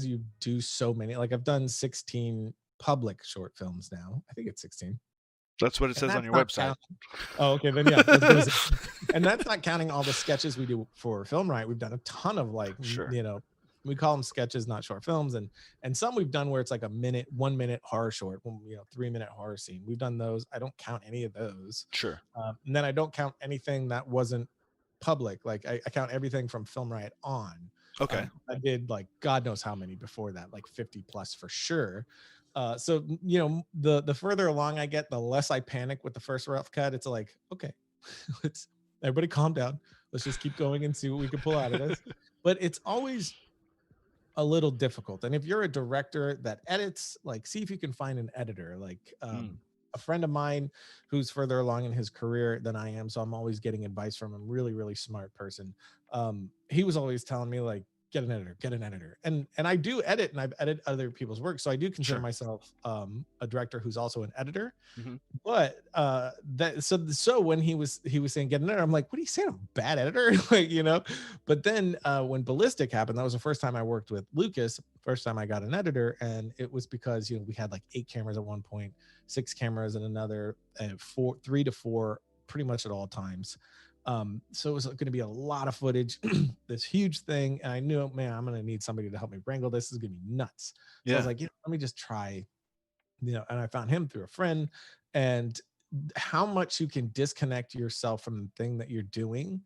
you do so many, like I've done 16 public short films now. I think it's 16. That's what it And says on that's your not website. counting. Oh, okay, then yeah, let's go to 16. And that's not counting all the sketches we do for Film Riot. We've done a ton of, like, Sure. we call them sketches, not short films, and some we've done where it's like a minute, 1 minute horror short, 3 minute horror scene. We've done those. I don't count any of those. Sure. And then I don't count anything that wasn't public. Like, I count everything from Film Riot on. Okay. I did, like, God knows how many before that, like 50 plus for sure. So, the further along I get, the less I panic with the first rough cut. It's like, okay, let's everybody calm down. Let's just keep going and see what we can pull out of this. But it's always a little difficult. And if you're a director that edits, like, see if you can find an editor. Like, Mm. a friend of mine who's further along in his career than I am, so I'm always getting advice from him. Really, really smart person. He was always telling me, like, get an editor. And I do edit, and I've edited other people's work, so I do consider Sure. myself a director who's also an editor. Hmm. But that so when he was saying get an editor, I'm like, what are you saying? I'm a bad editor? Like, But then when Ballistic happened, that was the first time I worked with Lucas, first time I got an editor. And it was because we had like 8 cameras at one point, 6 cameras at another, and 3 to 4 pretty much at all times. So it was going to be a lot of footage, this huge thing. And I knew, man, I'm going to need somebody to help me wrangle this. This is going to be nuts. So I was Yeah. like, let me just try, and I found him through a friend. And how much you can disconnect yourself from the thing that you're doing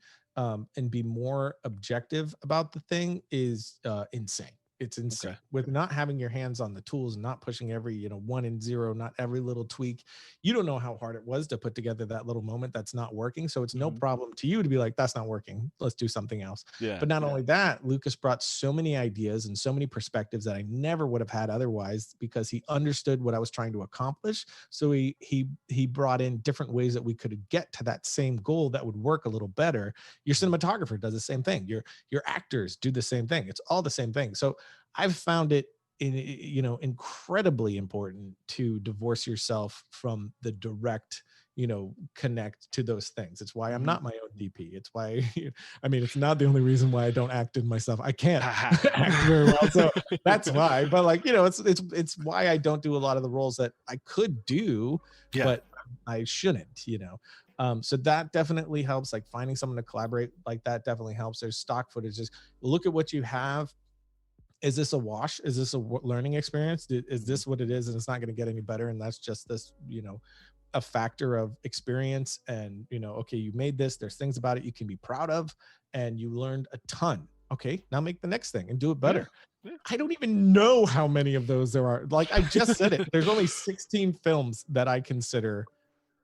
and be more objective about the thing is insane. It's Okay. insane with not having your hands on the tools and not pushing every, one and zero, not every little tweak. You don't know how hard it was to put together that little moment that's not working. So it's no Mhm. problem to you to be like, that's not working. Let's do something else. Yeah. But not only that, Lucas brought so many ideas and so many perspectives that I never would have had otherwise because he understood what I was trying to accomplish. So he brought in different ways that we could get to that same goal that would work a little better. Your cinematographer does the same thing. Your actors do the same thing. It's all the same thing. So I've found it incredibly important to divorce yourself from the direct connect to those things. It's why I'm Mhm. not my own DP. It's why I mean it's not the only reason why I don't act in myself. I can't act very well. So that's why. But like, it's why I don't do a lot of the roles that I could do, Yeah. but I shouldn't. So that definitely helps. Like finding someone to collaborate like that definitely helps. There's stock footage. Just look at what you have. Is this a wash? Is this a learning experience? Is Mhm. this what it is? And it's not going to get any better. And that's just this, a factor of experience. And, okay, you made this. There's things about it you can be proud of, and you learned a ton. Okay, now make the next thing and do it Yeah. better. Yeah. I don't even know how many of those there are. Like I just said it. There's only 16 films that I consider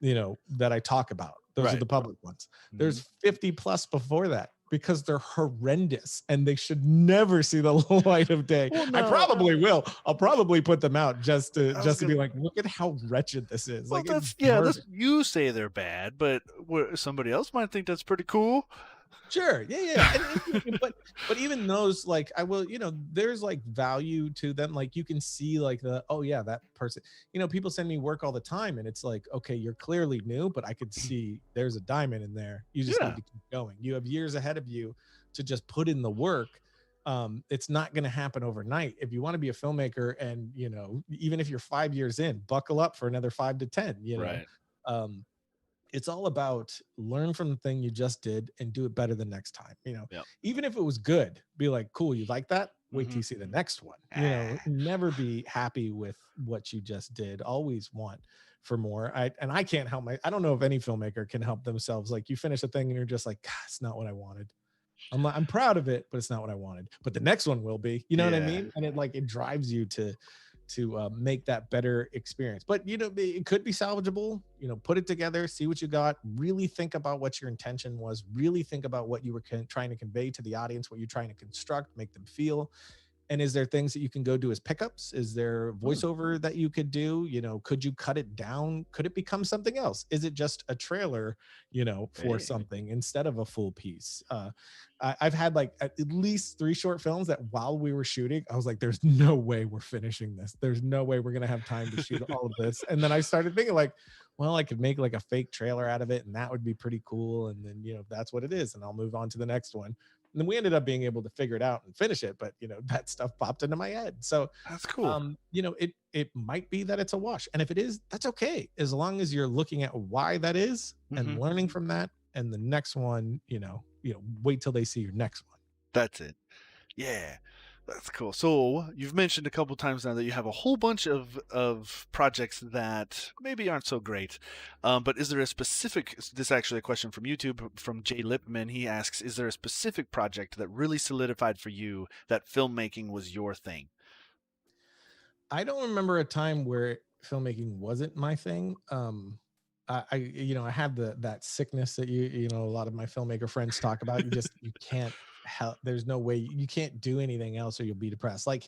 that I talk about. Those are Right. the public ones. There's Mhm. 50 plus before that because they're horrendous and they should never see the light of day. Well, I no, probably will. I'll probably put them out just to I was just to be gonna. like, look at how wretched this is. Well, Like it's that's yeah. That's garbage. you say they're bad, but somebody else might think that's pretty cool. Sure. Yeah, yeah. But even those, like I will, there's like value to them. Like you can see like oh yeah, that person, people send me work all the time and it's like, okay, you're clearly new, but I could see there's a diamond in there. You just need Yeah. to keep going. You have years ahead of you to just put in the work. It's not going to happen overnight. If you want to be a filmmaker and, even if you're 5 years in, buckle up for another 5 to 10. Right. Um, it's all about learn from the thing you just did and do it better the next time. Yep. Even if it was good, be like, cool, you like that? Wait till Mhm. you see the next one. Ah. Never be happy with what you just did. Always want for more. I can't help I don't know if any filmmaker can help themselves. Like you finish a thing and you're just like, God, it's not what I wanted. I'm proud of it, but it's not what I wanted. But the next one will be. You know what I Yeah. mean? And it drives you to make that better experience. But it could be salvageable. Put it together, see what you got. Really think about what your intention was. Really think about what you were trying to convey to the audience, what you're trying to construct, make them feel. And is there things that you can go do as pickups? Is there Hmm. voiceover that you could do? Could you cut it down? Could it become something else? Is it just a trailer, for Hey. something instead of a full piece? I've had like at least 3 short films that while we were shooting, I was like, there's no way we're finishing this. There's no way we're going to have time to shoot all of this. And then I started thinking like, well, I could make like a fake trailer out of it and that would be pretty cool. And then, that's what it is. And I'll move on to the next one. And then we ended up being able to figure it out and finish it, but that stuff popped into my head. So That's cool. it might be that it's a wash. And if it is, that's okay. As long as you're looking at why that is and Mhm. learning from that. And the next one, wait till they see your next one. That's it. Yeah. That's cool. So you've mentioned a couple times now that you have a whole bunch of projects that maybe aren't so great, but is there a specific? This is actually a question from YouTube from Jay Lipman. He asks, "Is there a specific project that really solidified for you that filmmaking was your thing?" I don't remember a time where filmmaking wasn't my thing. I have that sickness that a lot of my filmmaker friends talk about. You can't help. There's no way you can't do anything else or you'll be depressed. Like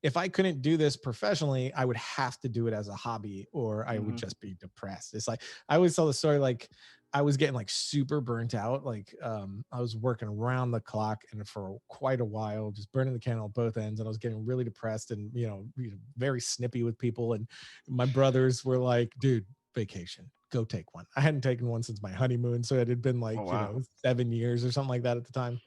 if I couldn't do this professionally, I would have to do it as a hobby or I would Hmm. just be depressed. It's like I always tell the story like I was getting like super burnt out. Like I was working around the clock and for quite a while, just burning the candle at both ends. And I was getting really depressed and very snippy with people. And my brothers were like, dude, vacation, go take one. I hadn't taken one since my honeymoon. So it had been Oh like, wow. 7 years or something like that at the time.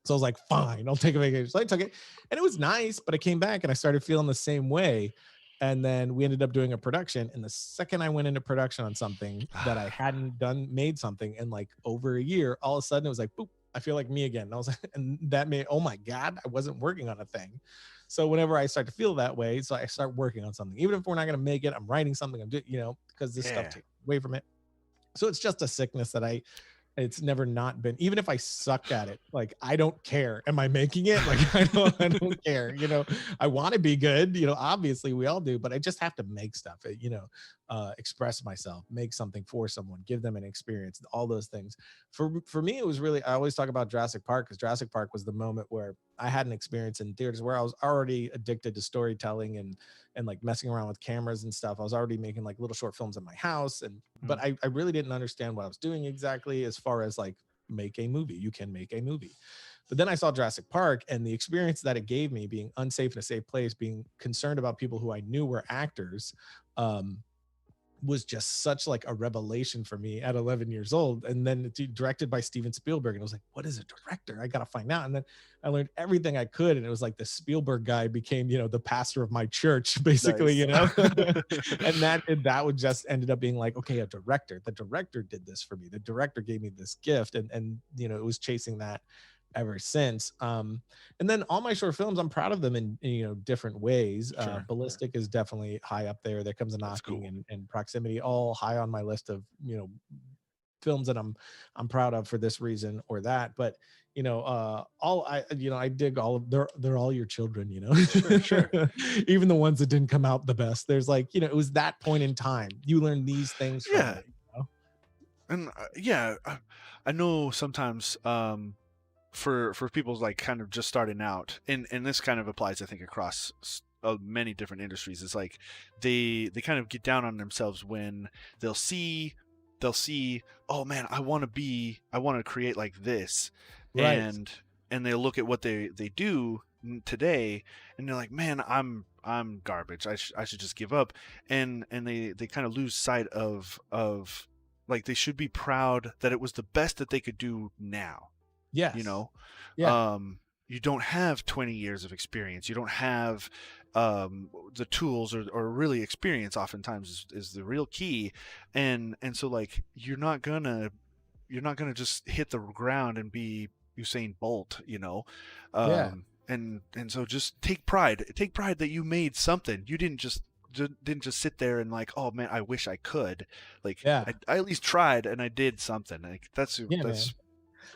So I was like, fine, I'll take a vacation. So I took it and it was nice, but I came back and I started feeling the same way. And then we ended up doing a production. And the second I went into production on something that I hadn't made something in like over a year, all of a sudden it was like, boop, I feel like me again. And I was like, and that made, oh my God, I wasn't working on a thing. So whenever I start to feel that way, so I start working on something, even if we're not going to make it, I'm writing something, I'm doing, because this stuff Yeah. takes away from it. So it's just a sickness that I It's never not been, even if I suck at it, like I don't care. Am I making it? Like I don't care. I want to be good, obviously we all do, but I just have to make stuff, express myself, make something for someone, give them an experience, all those things. For me, it was really, I always talk about Jurassic Park because Jurassic Park was the moment where I had an experience in theaters where I was already addicted to storytelling and like messing around with cameras and stuff. I was already making like little short films in my house, and but Mhm. I really didn't understand what I was doing exactly as far as like make a movie. You can make a movie. But then I saw Jurassic Park and the experience that it gave me, being unsafe in a safe place, being concerned about people who I knew were actors, um, was just such like a revelation for me at 11 years old. And then it's directed by Steven Spielberg, and I was like, what is a director? I gotta find out. And then I learned everything I could, and it was like the Spielberg guy became, the pastor of my church basically, Nice. and that would just ended up being like, okay, a director, the director did this for me, the director gave me this gift, and it was chasing that ever since. And then all my short films, I'm proud of them in different ways. Sure. Ballistic is definitely high up there. There Comes a That's Knocking cool. and Proximity, all high on my list of films that I'm proud of for this reason or that. But all I dig all of, they're all your children, Sure, sure. even the ones that didn't come out the best. There's like, it was that point in time you learn these things from Yeah, it. and yeah, I know sometimes for people like kind of just starting out, and this kind of applies I think across many different industries. It's like they kind of get down on themselves when they'll see they'll see, oh man, I want to create like this, Right. and they look at what they do today, and they're like, man, I'm garbage. I should just give up, and they kind of lose sight of like they should be proud that it was the best that they could do now, you Yes. know. Yeah. You don't have 20 years of experience, you don't have the tools, or really experience oftentimes is the real key, and so like you're not gonna just hit the ground and be Usain Bolt, Yeah. and so just take pride that you made something. You didn't just sit there and like, oh man, I wish I could, like Yeah. I at least tried and I did something. Like Yeah, man. that's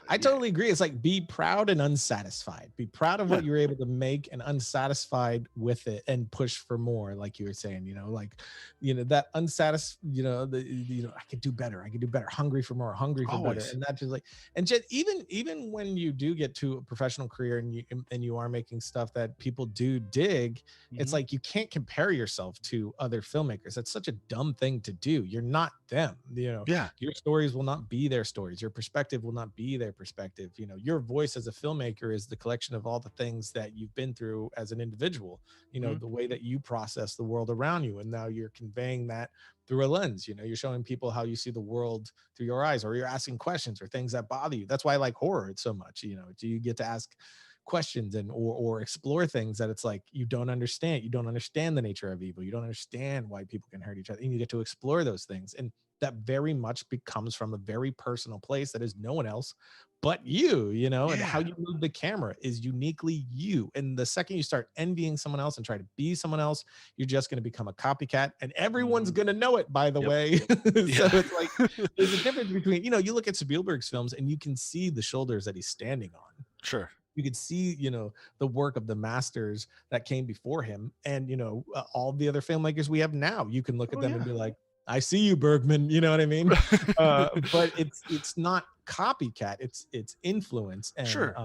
I yeah, totally agree. It's like be proud and unsatisfied. Be proud of yeah, what you're able to make and unsatisfied with it and push for more, like you were saying, like, that unsatisfied, I could do better. I could do better. Hungry for more, hungry for better. always. And that just like, and just even when you do get to a professional career and you are making stuff that people do dig, it's Hmm. like you can't compare yourself to other filmmakers. That's such a dumb thing to do. You're not them, Yeah. your stories will not be their stories, your perspective will not be their perspective. Your voice as a filmmaker is the collection of all the things that you've been through as an individual, Hmm. the way that you process the world around you, and now you're conveying that through a lens. You're showing people how you see the world through your eyes, or you're asking questions or things that bother you. That's why I like horror so much. Do you get to ask questions and or explore things that it's like you don't understand the nature of evil, you don't understand why people can hurt each other, and you get to explore those things, and that very much becomes from a very personal place that is no one else but you, and how Yeah. you move the camera is uniquely you. And the second you start envying someone else and try to be someone else, you're just going to become a copycat, and everyone's Hmm. going to know it, by the Yep. way. So Yeah. it's like there's a difference between, you look at Spielberg's films and you can see the shoulders that he's standing on. Sure. You could see, the work of the masters that came before him, and all the other filmmakers we have now. You can look at Oh them and yeah. be like, I see you, Bergman. You know what I mean? But it's not copycat. It's influence, and Sure.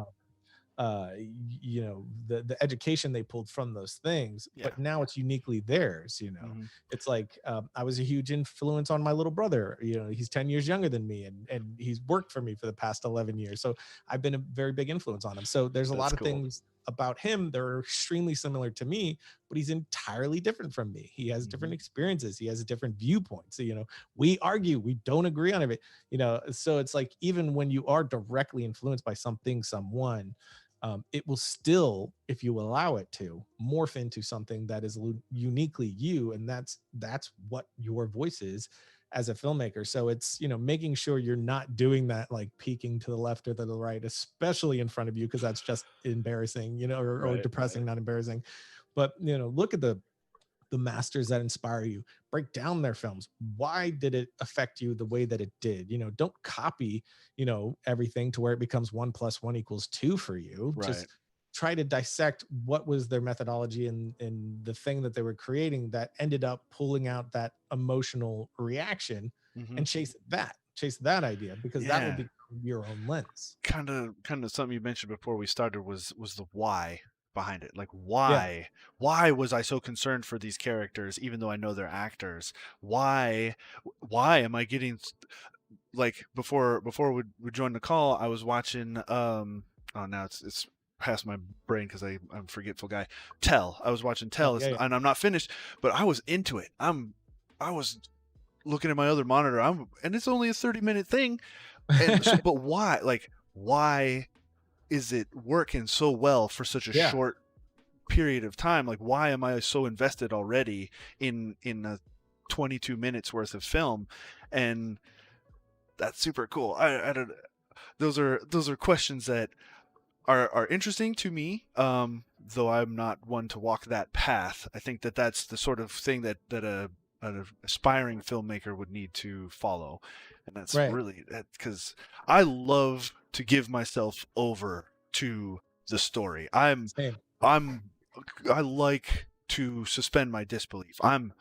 the education they pulled from those things, Yeah. but now it's uniquely theirs. Hmm. It's like, I was a huge influence on my little brother. He's 10 years younger than me, and he's worked for me for the past 11 years, so I've been a very big influence on him. So there's a lot That's of cool. things about him that are extremely similar to me, but he's entirely different from me. He has different Hmm. experiences, he has different viewpoints. So, we argue, we don't agree on it, so it's like, even when you are directly influenced by something, someone, it will still, if you allow it to, morph into something that is uniquely you, and that's what your voice is as a filmmaker. So it's, making sure you're not doing that, like peeking to the left or to the right, especially in front of you, because that's just embarrassing, or Right. depressing, not embarrassing. But look at the the masters that inspire you. Break down their films. Why did it affect you the way that it did? Don't copy, everything to where it becomes 1 + 1 = 2 for you. Right. Just try to dissect what was their methodology and the thing that they were creating that ended up pulling out that emotional reaction, Hmm. and chase that idea, because that will Yeah. become your own lens. Kind of something you mentioned before we started was the why behind it. Like, Yeah. why was I so concerned for these characters even though I know they're actors? Why am I getting, like, before we joined the call, I was watching oh, now it's past my brain because I'm a forgetful guy. Tell. I was watching Oh, Tell. yeah, yeah. And I'm not finished, but I was into it. I was looking at my other monitor. And it's only a 30-minute thing. And so, but why? Like, why is it working so well for such a Yeah. short period of time? Like, why am I so invested already in a 22 minutes worth of film? And that's super cool. I don't. Those are questions that are interesting to me. Though I'm not one to walk that path. I think that that's the sort of thing that an aspiring filmmaker would need to follow, and that's Right. really because I love to give myself over to the story. Same. I'm I like to suspend my disbelief. I'm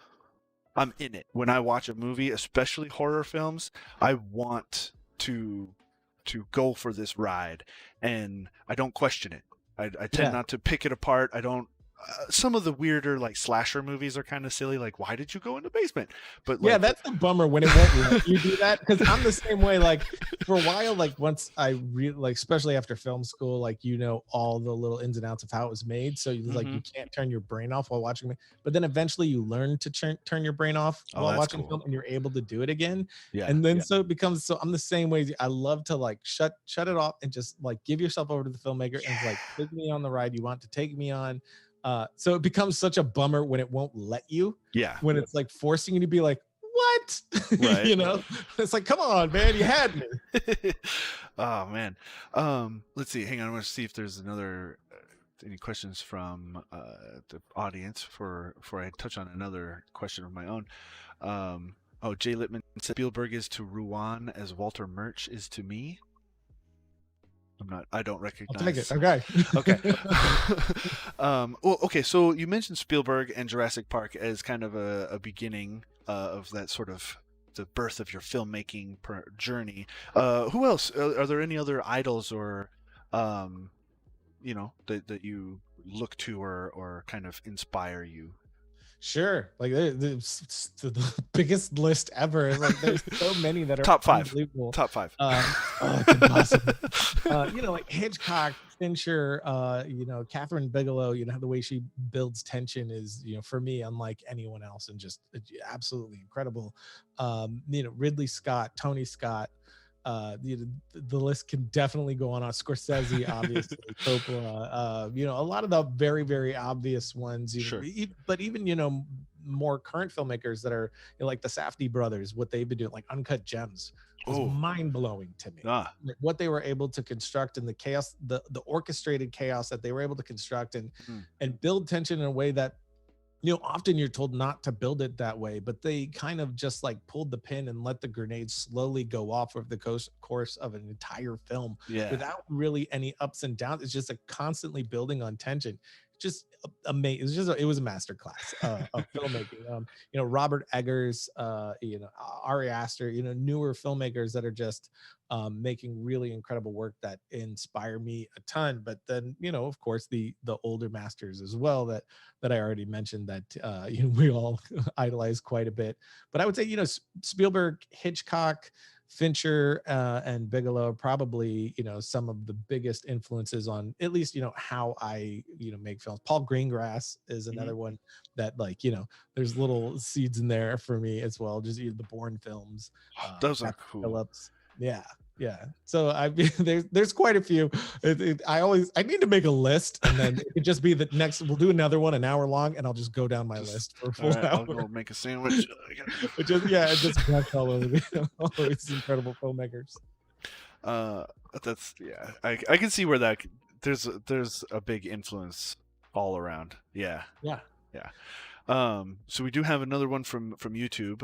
in it when I watch a movie, especially horror films. I want to go for this ride, and I don't question it. I tend Yeah. not to pick it apart. I don't. Some of the weirder, like, slasher movies are kind of silly. Like, why did you go in the basement? But, Yeah, like, that's the bummer when it won't let you do that, because I'm the same way. Like, for a while, like, once I really, like, especially after film school, like, all the little ins and outs of how it was made, so you like hmm. you can't turn your brain off while watching it. But then eventually you learn to turn your brain off Oh, while that's watching cool. film, and you're able to do it again. Yeah, And then yeah, so it becomes, so I'm the same way. I love to, like, shut it off and just, like, give yourself over to the filmmaker and, like, yeah, take me on the ride you want to take me on. So it becomes such a bummer when it won't let you, yeah. when it's like forcing you to be like, what? Right. It's like, come on, man, you had me. Oh, man. Let's see. Hang on. I want to see if there's any questions from the audience before I touch on another question of my own. Jay Littman said Spielberg is to Ruan as Walter Murch is to me. I don't I'll take it. recognize. Okay. Okay. Well, okay. So you mentioned Spielberg and Jurassic Park as kind of a beginning of that sort of the birth of your filmmaking journey. Who else? Are there any other idols or, that you look to or kind of inspire you? Sure. Like, the biggest list ever. Like, there's so many that are Top five. unbelievable. Top five. Oh, it's impossible. Like Hitchcock, Fincher, Catherine Bigelow, the way she builds tension is, for me, unlike anyone else, and just absolutely incredible. Ridley Scott, Tony Scott, the list can definitely go on. Scorsese, obviously, Coppola, a lot of the very, very obvious ones, Sure. but even, more current filmmakers that are, like the Safdie brothers, what they've been doing, like Uncut Gems, was Oh. mind blowing to me. Ah. Like, what they were able to construct, and the chaos, the orchestrated chaos that they were able to construct, and build tension in a way that, often you're told not to build it that way, but they kind of just, like, pulled the pin and let the grenade slowly go off over the course of an entire film, Yeah. without really any ups and downs. It's just a constantly building on tension. Just amazing. It was a masterclass of filmmaking. Robert Eggers, Ari Aster, newer filmmakers that are just making really incredible work that inspire me a ton. But then, of course, the older masters as well, that I already mentioned, that we all idolize quite a bit. But I would say, Spielberg, Hitchcock, Fincher, and Bigelow are probably, some of the biggest influences on, at least, how I, make films. Paul Greengrass is another one that, like, there's little seeds in there for me as well. Just the Bourne films, Those are Patrick cool. Phillips. Yeah. Yeah. So there's quite a few. I need to make a list, and then it could just be the next. We'll do another one, an hour long, and I'll just go down my list for a All full right, hour. I'll go make a sandwich. It just crash all over all these incredible filmmakers. That's, yeah. I can see where there's a big influence all around. Yeah. Yeah. Yeah. So we do have another one from YouTube.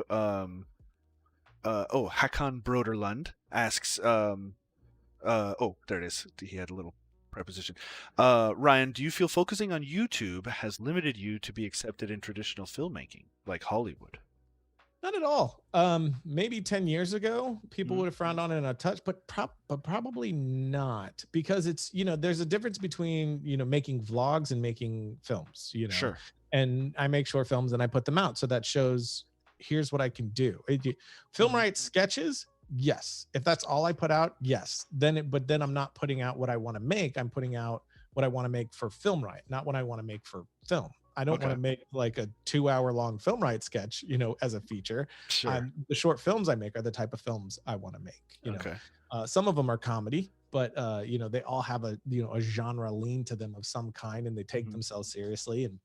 Hakan Broderlund asks, oh, there it is. He had a little preposition. Ryan, do you feel focusing on YouTube has limited you to be accepted in traditional filmmaking, like Hollywood? Not at all. Maybe 10 years ago, people Mhm. would have frowned on it a touch, but probably not, because it's, there's a difference between, making vlogs and making films, Sure. and I make short films and I put them out. So that shows, here's what I can do. Film Mhm. Riot sketches. Yes. If that's all I put out, yes. But then I'm not putting out what I want to make. I'm putting out what I want to make for Film Riot, not what I want to make for film. I don't want Okay. to make like a 2 hour long Film Riot sketch, as a feature. Sure. The short films I make are the type of films I want to make. Okay. Some of them are comedy, but they all have a genre lean to them of some kind, and they take Mhm. themselves seriously. And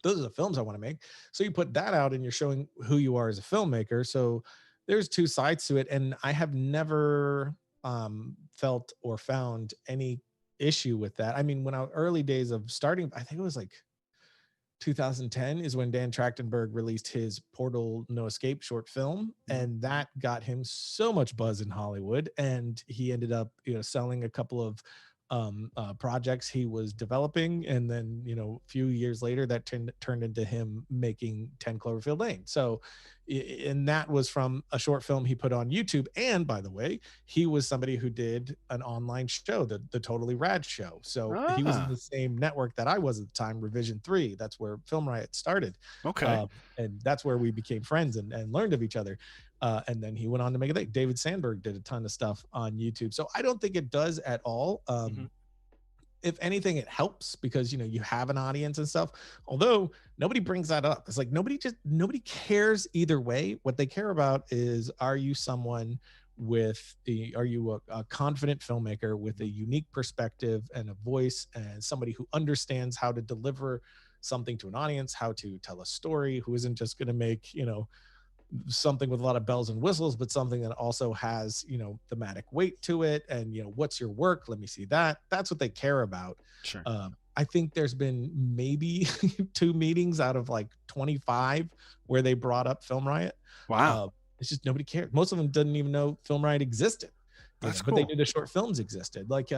those are the films I want to make. So you put that out, and you're showing who you are as a filmmaker. So there's two sides to it, and I have never felt or found any issue with that. I mean, when I early days of starting, I think it was like 2010 is when Dan Trachtenberg released his Portal No Escape short film, Mhm. and that got him so much buzz in Hollywood. And he ended up, selling a couple of projects he was developing, and then a few years later, that turned into him making 10 Cloverfield Lane. So, and that was from a short film he put on YouTube. And by the way, he was somebody who did an online show, the Totally Rad show. So he was in Ah, the same network that I was at the time, Revision 3. That's where Film Riot started. okay. And that's where we became friends and learned of each other. And then he went on to make it. David Sandberg did a ton of stuff on YouTube. So I don't think it does at all. Mhm. If anything, it helps because you have an audience and stuff. Although nobody brings that up. It's like nobody cares either way. What they care about is, are you someone are you a confident filmmaker with a Mhm. unique perspective and a voice, and somebody who understands how to deliver something to an audience, how to tell a story, who isn't just going to make something with a lot of bells and whistles, but something that also has, thematic weight to it. And, what's your work? Let me see that. That's what they care about. Sure. I think there's been maybe two meetings out of like 25 where they brought up Film Riot. Wow. Uh, it's just nobody cared. Most of them didn't even know Film Riot existed, That's but they cool. knew the short films existed. Like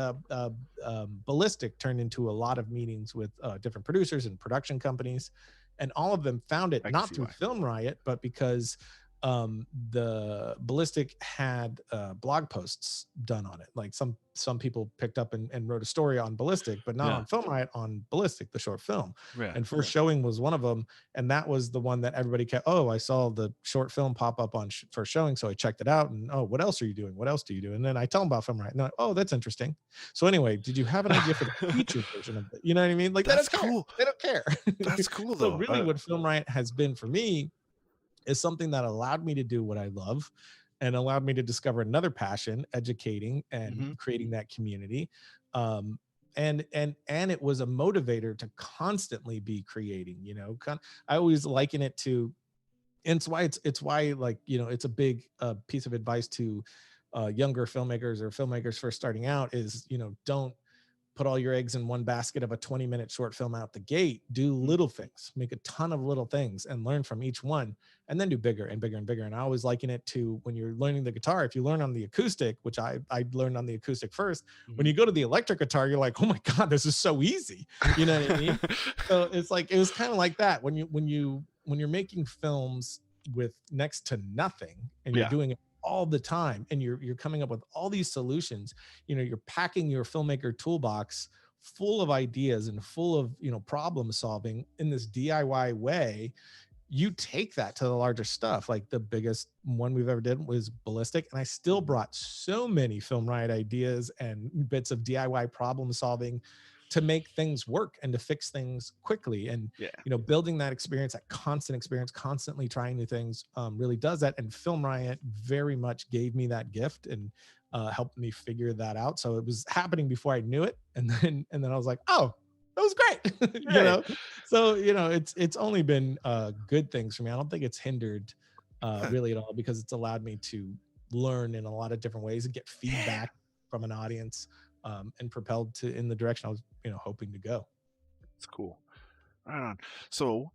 Ballistic turned into a lot of meetings with different producers and production companies, and all of them found it I can not see through why. Film Riot, but because the Ballistic had blog posts done on it. Like some people picked up and wrote a story on Ballistic, but not Yeah. on Film Riot, on Ballistic, the short film. Yeah. And First Showing was one of them, and that was the one that everybody kept. Oh, I saw the short film pop up on First Showing, so I checked it out. And oh, what else are you doing? What else do you do? And then I tell them about Film Riot, and they're like, oh, that's interesting. So anyway, did you have an idea for the feature version of it? You know what I mean? Like they That's don't care. cool. They don't care. That's cool So though. really, what Film Riot has been for me is something that allowed me to do what I love and allowed me to discover another passion, educating and Mhm. creating that community. Um, and it was a motivator to constantly be creating. I always liken it to, and it's why, like, it's a big piece of advice to younger filmmakers or filmmakers first starting out is, don't put all your eggs in one basket of a 20-minute short film out the gate. Do Mhm. little things, make a ton of little things and learn from each one, and then do bigger and bigger and bigger. And I always liken it to when you're learning the guitar. If you learn on the acoustic, which I learned on the acoustic first, when Mhm. you go to the electric guitar, you're like, oh my God, this is so easy. You know what I mean? So it's like, it was kind of like that when you're making films with next to nothing, and you're Yeah. doing it all the time, and you're coming up with all these solutions. You're packing your filmmaker toolbox full of ideas and full of problem solving in this DIY way. You take that to the larger stuff. Like the biggest one we've ever did was Ballistic, and I still Mhm. brought so many Film Riot ideas and bits of DIY problem solving to make things work and to fix things quickly. And Yeah. building that experience, that constant experience, constantly trying new things, really does that. And Film Riot very much gave me that gift and helped me figure that out. So it was happening before I knew it, and then I was like, oh, that was great. Hey. So it's only been good things for me. I don't think it's hindered Good. really at all, because it's allowed me to learn in a lot of different ways and get Yeah. feedback from an audience, and propelled to in the direction I was hoping to go. It's cool. Right on. So,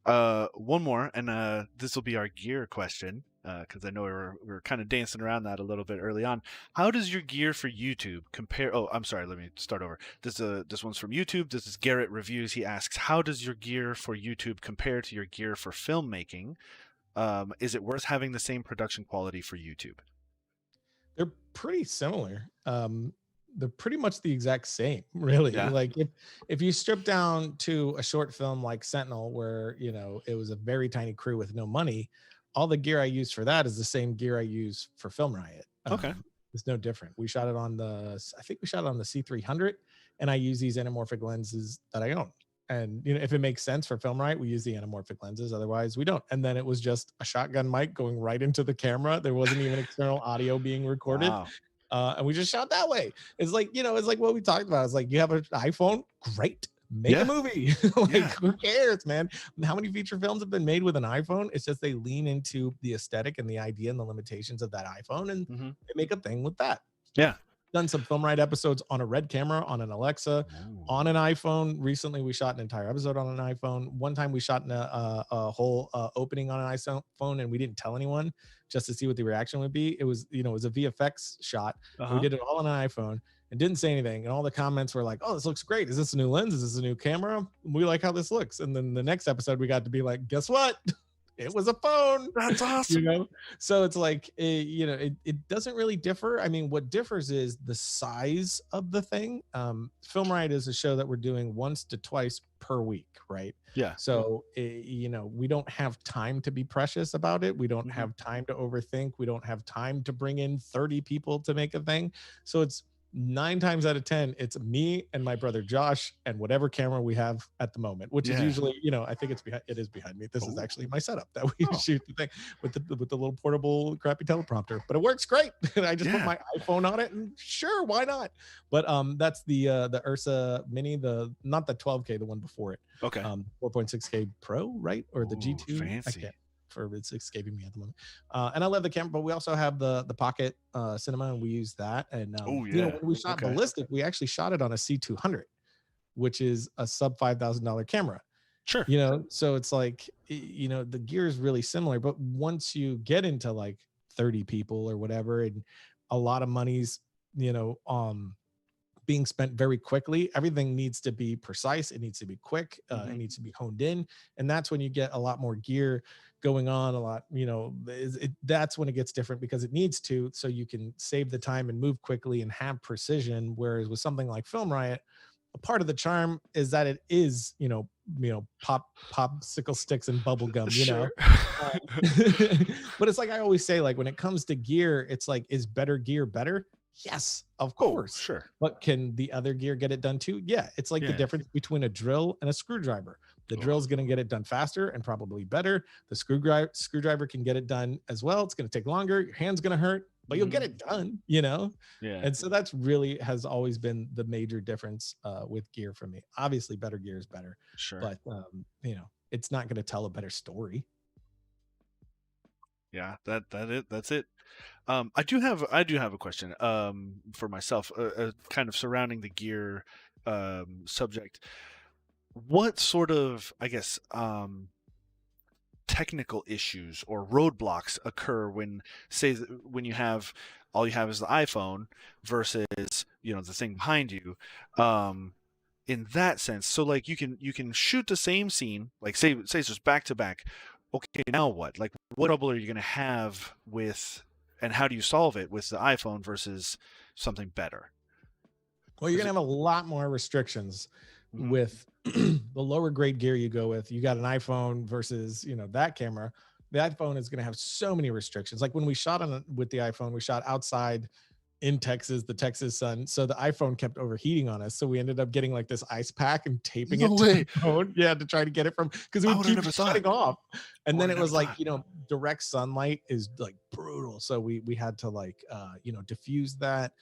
One more, and this will be our gear question, because I know we were kind of dancing around that a little bit early on. How does your gear for YouTube compare? Oh, I'm sorry. Let me start over. This one's from YouTube. This is Garrett Reviews. He asks, "How does your gear for YouTube compare to your gear for filmmaking? Is it worth having the same production quality for YouTube?" They're pretty similar. They're pretty much the exact same, really. Yeah. Like if you strip down to a short film like Sentinel, where it was a very tiny crew with no money, all the gear I use for that is the same gear I use for Film Riot. Okay. It's no different. We shot it on I think we shot it on the C300, and I use these anamorphic lenses that I own. And if it makes sense for Film Riot, we use the anamorphic lenses. Otherwise, we don't. And then it was just a shotgun mic going right into the camera. There wasn't even external audio being recorded. Wow. And we just shot that way. It's like, it's like what we talked about. It's like, you have an iPhone, great, make Yeah. a movie. Like, Yeah. who cares, man? How many feature films have been made with an iPhone? It's just they lean into the aesthetic and the idea and the limitations of that iPhone, and Hmm. they make a thing with that. Yeah. Done some Film Riot episodes on a Red camera, on an Alexa, Ooh. on an iPhone. Recently, we shot an entire episode on an iPhone. One time, we shot a whole opening on an iPhone, and we didn't tell anyone just to see what the reaction would be. It was, it was a VFX shot. And we Uh-huh. did it all on an iPhone and didn't say anything. And all the comments were like, "Oh, this looks great. Is this a new lens? Is this a new camera? We like how this looks." And then the next episode, we got to be like, "Guess what? It was a phone." That's awesome. So it's like, it doesn't really differ. I mean, what differs is the size of the thing. Film Riot is a show that we're doing once to twice per week, right? Yeah. So we don't have time to be precious about it. We don't Mhm. have time to overthink. We don't have time to bring in 30 people to make a thing. So it's 9 times out of 10, it's me and my brother Josh and whatever camera we have at the moment, which is Yeah. usually, I think it is behind me. This is Oh. actually my setup that we Oh. shoot the thing with the little portable crappy teleprompter, but it works great. And I just put Yeah. my iPhone on it, and sure, why not? But that's the Ursa Mini, the not the 12K, the one before it, Okay. 4.6K Pro, right? Or the Ooh, G2. I fancy. can't. It's escaping me at the moment. And I love the camera, but we also have the Pocket Cinema, and we use that. And Oh, when yeah. we shot Okay. Ballistic, we actually shot it on a C200, which is a sub $5,000 camera. Sure. So it's like, the gear is really similar, but once you get into like 30 people or whatever, and a lot of money's, being spent very quickly, everything needs to be precise. It needs to be quick. It needs to be honed in. And that's when you get a lot more gear going on a lot, that's when it gets different, because it needs to, so you can save the time and move quickly and have precision. Whereas with something like Film Riot, a part of the charm is that it is, popsicle sticks and bubble gum, Sure. But it's like I always say, like when it comes to gear, it's like, is better gear better? Yes, of Oh, course. sure. But can the other gear get it done too? Yeah. It's like the Yeah. difference between a drill and a screwdriver. The Oh. drill's going to get it done faster and probably better. The screwdriver can get it done as well. It's going to take longer. Your hand's going to hurt, but you'll get it done, Yeah. And so that's really has always been the major difference with gear for me. Obviously, better gear is better, Sure. but it's not going to tell a better story. Yeah, that's it. I do have a question for myself, kind of surrounding the gear subject. What sort of, I guess, technical issues or roadblocks occur when, say, when all you have is the iPhone versus the thing behind you, in that sense? So like you can shoot the same scene, like say it's just back to back. Okay, now what? Like, what trouble are you going to have with, and how do you solve it with the iPhone versus something better? Well, you're going to have a lot more restrictions Mhm. with the lower grade gear you go with. You got an iPhone versus, that camera. The iPhone is going to have so many restrictions. Like when we shot with the iPhone, we shot outside in Texas, the Texas sun. So the iPhone kept overheating on us. So we ended up getting like this ice pack and taping No it way. to the phone. Yeah, to try to get it from, because it I would would've keep never thought. shutting off. And then Would've it was never like, thought. direct sunlight is like brutal. So we had to like, diffuse that.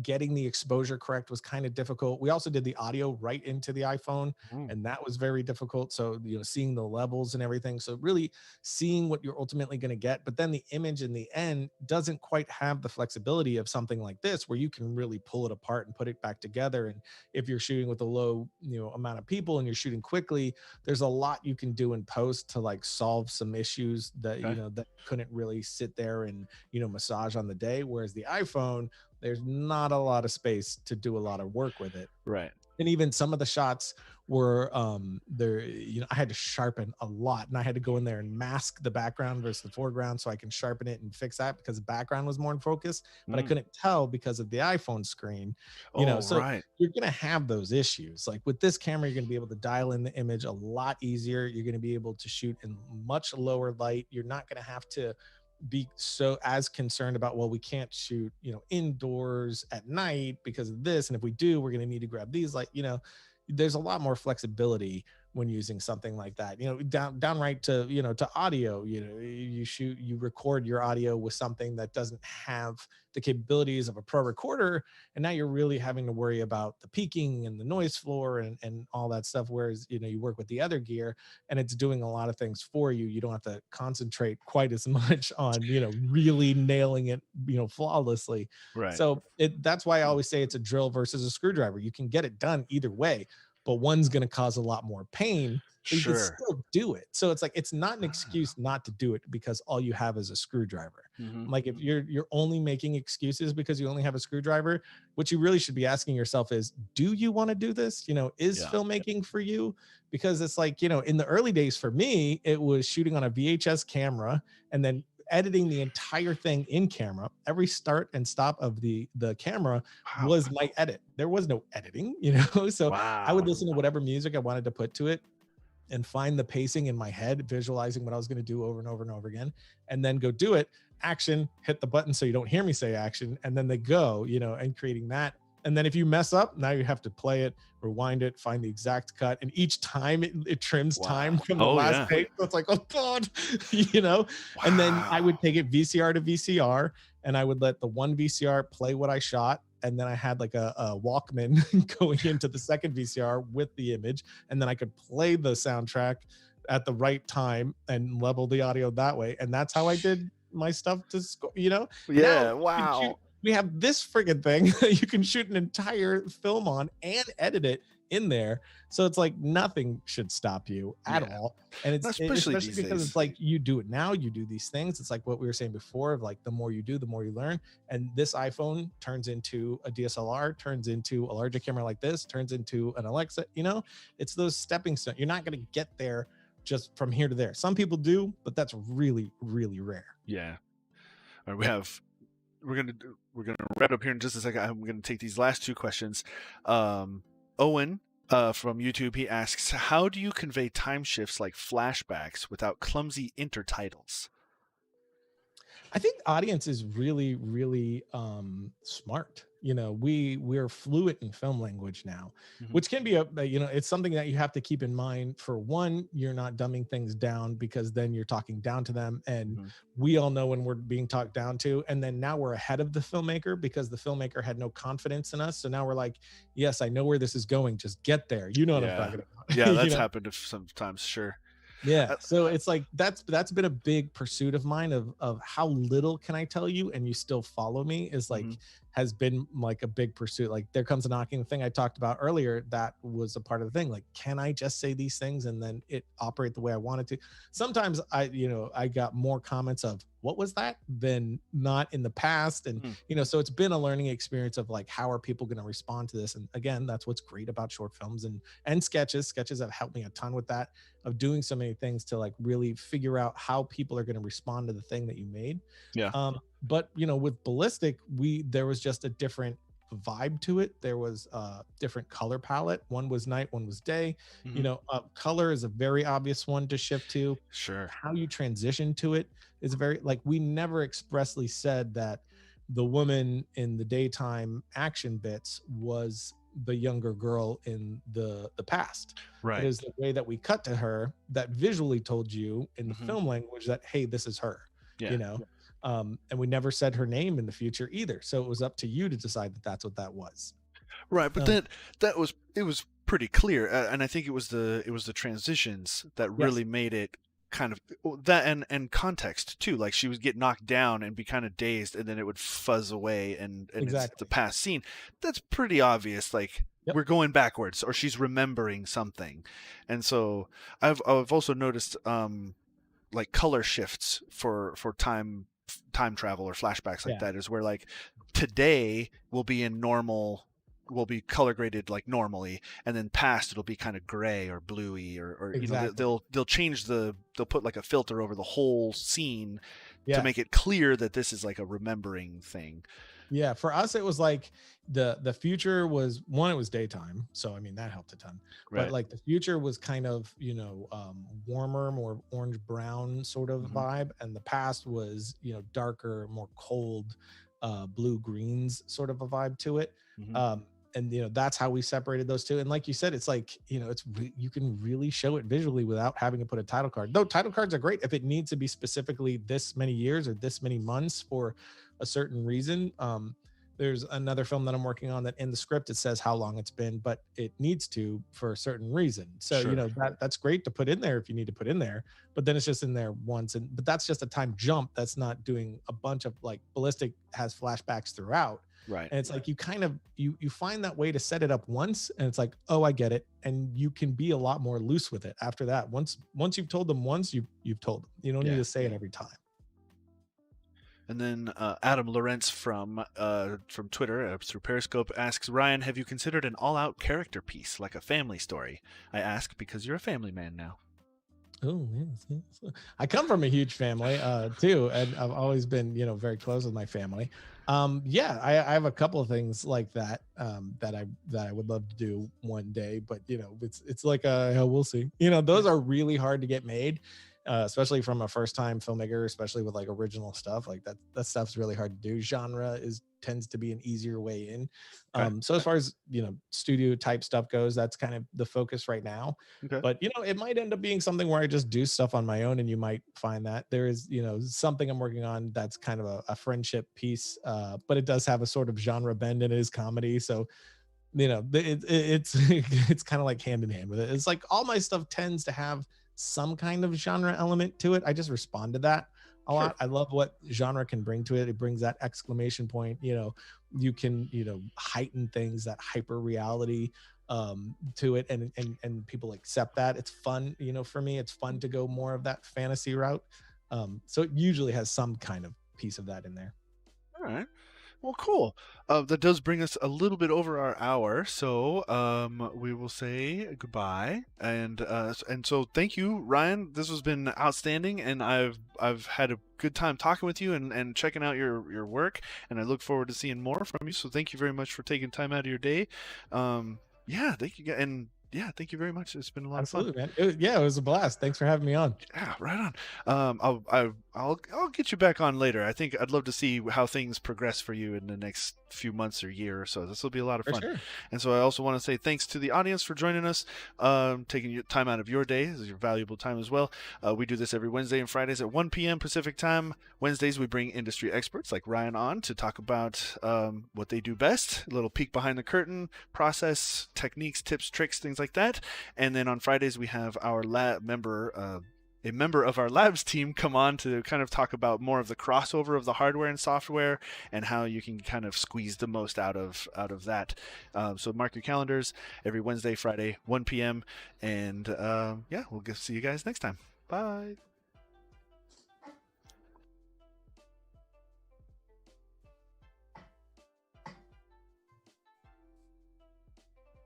getting the exposure correct was kind of difficult. We also did the audio right into the iPhone, Mm, and that was very difficult. So, seeing the levels and everything. So, really seeing what you're ultimately going to get. But then the image in the end doesn't quite have the flexibility of something like this, where you can really pull it apart and put it back together. And if you're shooting with a low, amount of people and you're shooting quickly, there's a lot you can do in post to like solve some issues that, okay. that couldn't really sit there and, massage on the day. Whereas the iPhone, there's not a lot of space to do a lot of work with it. Right. And even some of the shots were there, I had to sharpen a lot, and I had to go in there and mask the background versus the foreground so I can sharpen it and fix that, because the background was more in focus, but I Mm. couldn't tell because of the iPhone screen. Oh, So right. you're going to have those issues. Like with this camera, you're going to be able to dial in the image a lot easier. You're going to be able to shoot in much lower light. You're not going to have to be so as concerned about, well, we can't shoot indoors at night because of this, and if we do, we're going to need to grab these, like, there's a lot more flexibility when using something like that. Downright to to audio. You record your audio with something that doesn't have the capabilities of a pro recorder, and now you're really having to worry about the peaking and the noise floor and all that stuff, whereas you work with the other gear and it's doing a lot of things for you. You don't have to concentrate quite as much on really nailing it flawlessly. Right. So that's why I always say it's a drill versus a screwdriver. You can get it done either way, but one's going to cause a lot more pain, but you can Sure. still do it. So it's like, it's not an Ah. excuse not to do it because all you have is a screwdriver. Mhm. Like if you're only making excuses because you only have a screwdriver, what you really should be asking yourself is, do you want to do this? Is Yeah. filmmaking for you? Because it's like, in the early days for me, it was shooting on a VHS camera and then editing the entire thing in camera. Every start and stop of the camera Wow. was my edit. There was no editing, so I would Wow. listen to whatever music I wanted to put to it and find the pacing in my head, visualizing what I was going to do over and over and over again, and then go do it. Action, hit the button so you don't hear me say action, and then they go, and creating that. And then if you mess up, now you have to play it, rewind it, find the exact cut, and each time it trims time Wow. from the Oh, last yeah. take. So it's like, oh god, you know. And then I Wow. would take it VCR to VCR, and I would let the one VCR play what I shot, and then I had like a Walkman going into the second VCR with the image, and then I could play the soundtrack at the right time and level the audio that way. And that's how I did my stuff to score. Now Yeah, you can shoot. wow. We have this friggin' thing that you can shoot an entire film on and edit it in there. So it's like nothing should stop you at Yeah. all. And Especially especially these because it's days. like you do it now, you do these things. It's like what we were saying before of like the more you do, the more you learn. And this iPhone turns into a DSLR, turns into a larger camera like this, turns into an Alexa. It's those stepping stones. You're not going to get there just from here to there. Some people do, but that's really, really rare. Yeah. All right, we're gonna wrap up here in just a second. I'm gonna take these last two questions. Owen from YouTube, he asks, how do you convey time shifts like flashbacks without clumsy intertitles? I think the audience is really, really smart. We're fluent in film language now, Mhm. which can be it's something that you have to keep in mind. For one, you're not dumbing things down because then you're talking down to them, and Mhm. we all know when we're being talked down to. And then now we're ahead of the filmmaker because the filmmaker had no confidence in us. So now we're like, yes, I know where this is going. Just get there. You know what I'm Yeah. talking about. Yeah, that's happened sometimes, sure. Yeah. Uh, So it's like that's been a big pursuit of mine of how little can I tell you and you still follow me is like mhm. has been like a big pursuit. Like there comes a knocking, the thing I talked about earlier, that was a part of the thing. Like, can I just say these things and then it operate the way I wanted to? Sometimes I got more comments of what was that than not in the past. And Mm. so it's been a learning experience of like how are people going to respond to this? And again, that's what's great about short films and sketches. Sketches have helped me a ton with that, of doing so many things to like really figure out how people are going to respond to the thing that you made. Yeah. But with ballistic, there was just a different vibe to it. There was a different color palette. One was night, one was day. Mhm. Color is a very obvious one to shift to. Sure. How you transition to it is very, like, we never expressly said that the woman in the daytime action bits was the younger girl in the past. It Right. is the way that we cut to her that visually told you in the Mhm. film language that, hey, this is her, Yeah. you know. And we never said her name in the future either. So it was up to you to decide that that's what that was. Right, but Um, then it was pretty clear, and I think it was the transitions that yes, really made it kind of that, and context too. Like she would get knocked down and be kind of dazed, and then it would fuzz away, and it's the exactly. past scene. That's pretty obvious. Like Yep. we're going backwards, or she's remembering something, and so I've also noticed like color shifts for time travel or flashbacks like Yeah, that, is where like today will be in normal, will be color graded like normally, and then past it'll be kind of gray or bluey, or you know, exactly. they'll change they'll put like a filter over the whole scene to Yeah. make it clear that this is like a remembering thing. Yeah, for us it was like the future was one, it was daytime, so I mean that helped a ton. But Right. like the future was kind of, warmer, more orange brown sort of Hmm. vibe, and the past was, darker, more cold, blue greens sort of a vibe to it. Hmm. And that's how we separated those two. And like you said, it's like, you can really show it visually without having to put a title card. Though title cards are great if it needs to be specifically this many years or this many months for a certain reason. There's another film that I'm working on that in the script it says how long it's been, but it needs to for a certain reason. So Sure. that's great to put in there if you need to put in there, but then it's just in there once, and but that's just a time jump. That's not doing a bunch of, like, Ballistic has flashbacks throughout, Right. and it's like you kind of you find that way to set it up once, and it's like, oh, I get it, and you can be a lot more loose with it after that. Once you've told them once, you've told them. You don't need Yeah. to say it every time. And then Adam Lawrence from Twitter through Periscope asks, Ryan, have you considered an all-out character piece like a family story? I ask because you're a family man now. Oh, yes, yes. I come from a huge family, too, and I've always been, very close with my family. Yeah, I have a couple of things like that, that I would love to do one day, but it's like, we'll see. Those Yeah. are really hard to get made, especially from a first time filmmaker, especially with like original stuff like that. That stuff's really hard to do. Genre is tends to be an easier way in. Okay. So as far as studio type stuff goes, that's kind of the focus right now. Okay. But it might end up being something where I just do stuff on my own, and you might find that there is something I'm working on that's kind of a friendship piece, but it does have a sort of genre bend, and it is comedy. So it's it's kind of like hand in hand with it. It's like all my stuff tends to have some kind of genre element to it. I just respond to that a Sure. lot. I love what genre can bring to it. It brings that exclamation point. You can heighten things, that hyper reality to it, and people accept that. It's fun. For me, it's fun to go more of that fantasy route. So it usually has some kind of piece of that in there. All right. Well, cool. That does bring us a little bit over our hour, so we will say goodbye. And so thank you, Ryan. This has been outstanding, and I've had a good time talking with you and checking out your work, and I look forward to seeing more from you. So thank you very much for taking time out of your day. Yeah, thank you, and yeah, thank you very much. It's been a lot of fun. Absolutely, man. Yeah, it was a blast. Thanks for having me on. Yeah, right on. I'll get you back on later. I think I'd love to see how things progress for you in the next few months or year or so. This will be a lot of For fun. sure. And so I also want to say thanks to the audience for joining us, taking your time out of your day. This is your valuable time as well. We do this every Wednesday and Fridays at 1 p.m. Pacific time. Wednesdays we bring industry experts like Ryan on to talk about what they do best, a little peek behind the curtain, process, techniques, tips, tricks, things like that. And then on Fridays we have our lab member, a member of our labs team, come on to kind of talk about more of the crossover of the hardware and software and how you can kind of squeeze the most out of that. So mark your calendars every Wednesday, Friday, 1 p.m. And yeah, we'll see you guys next time. Bye.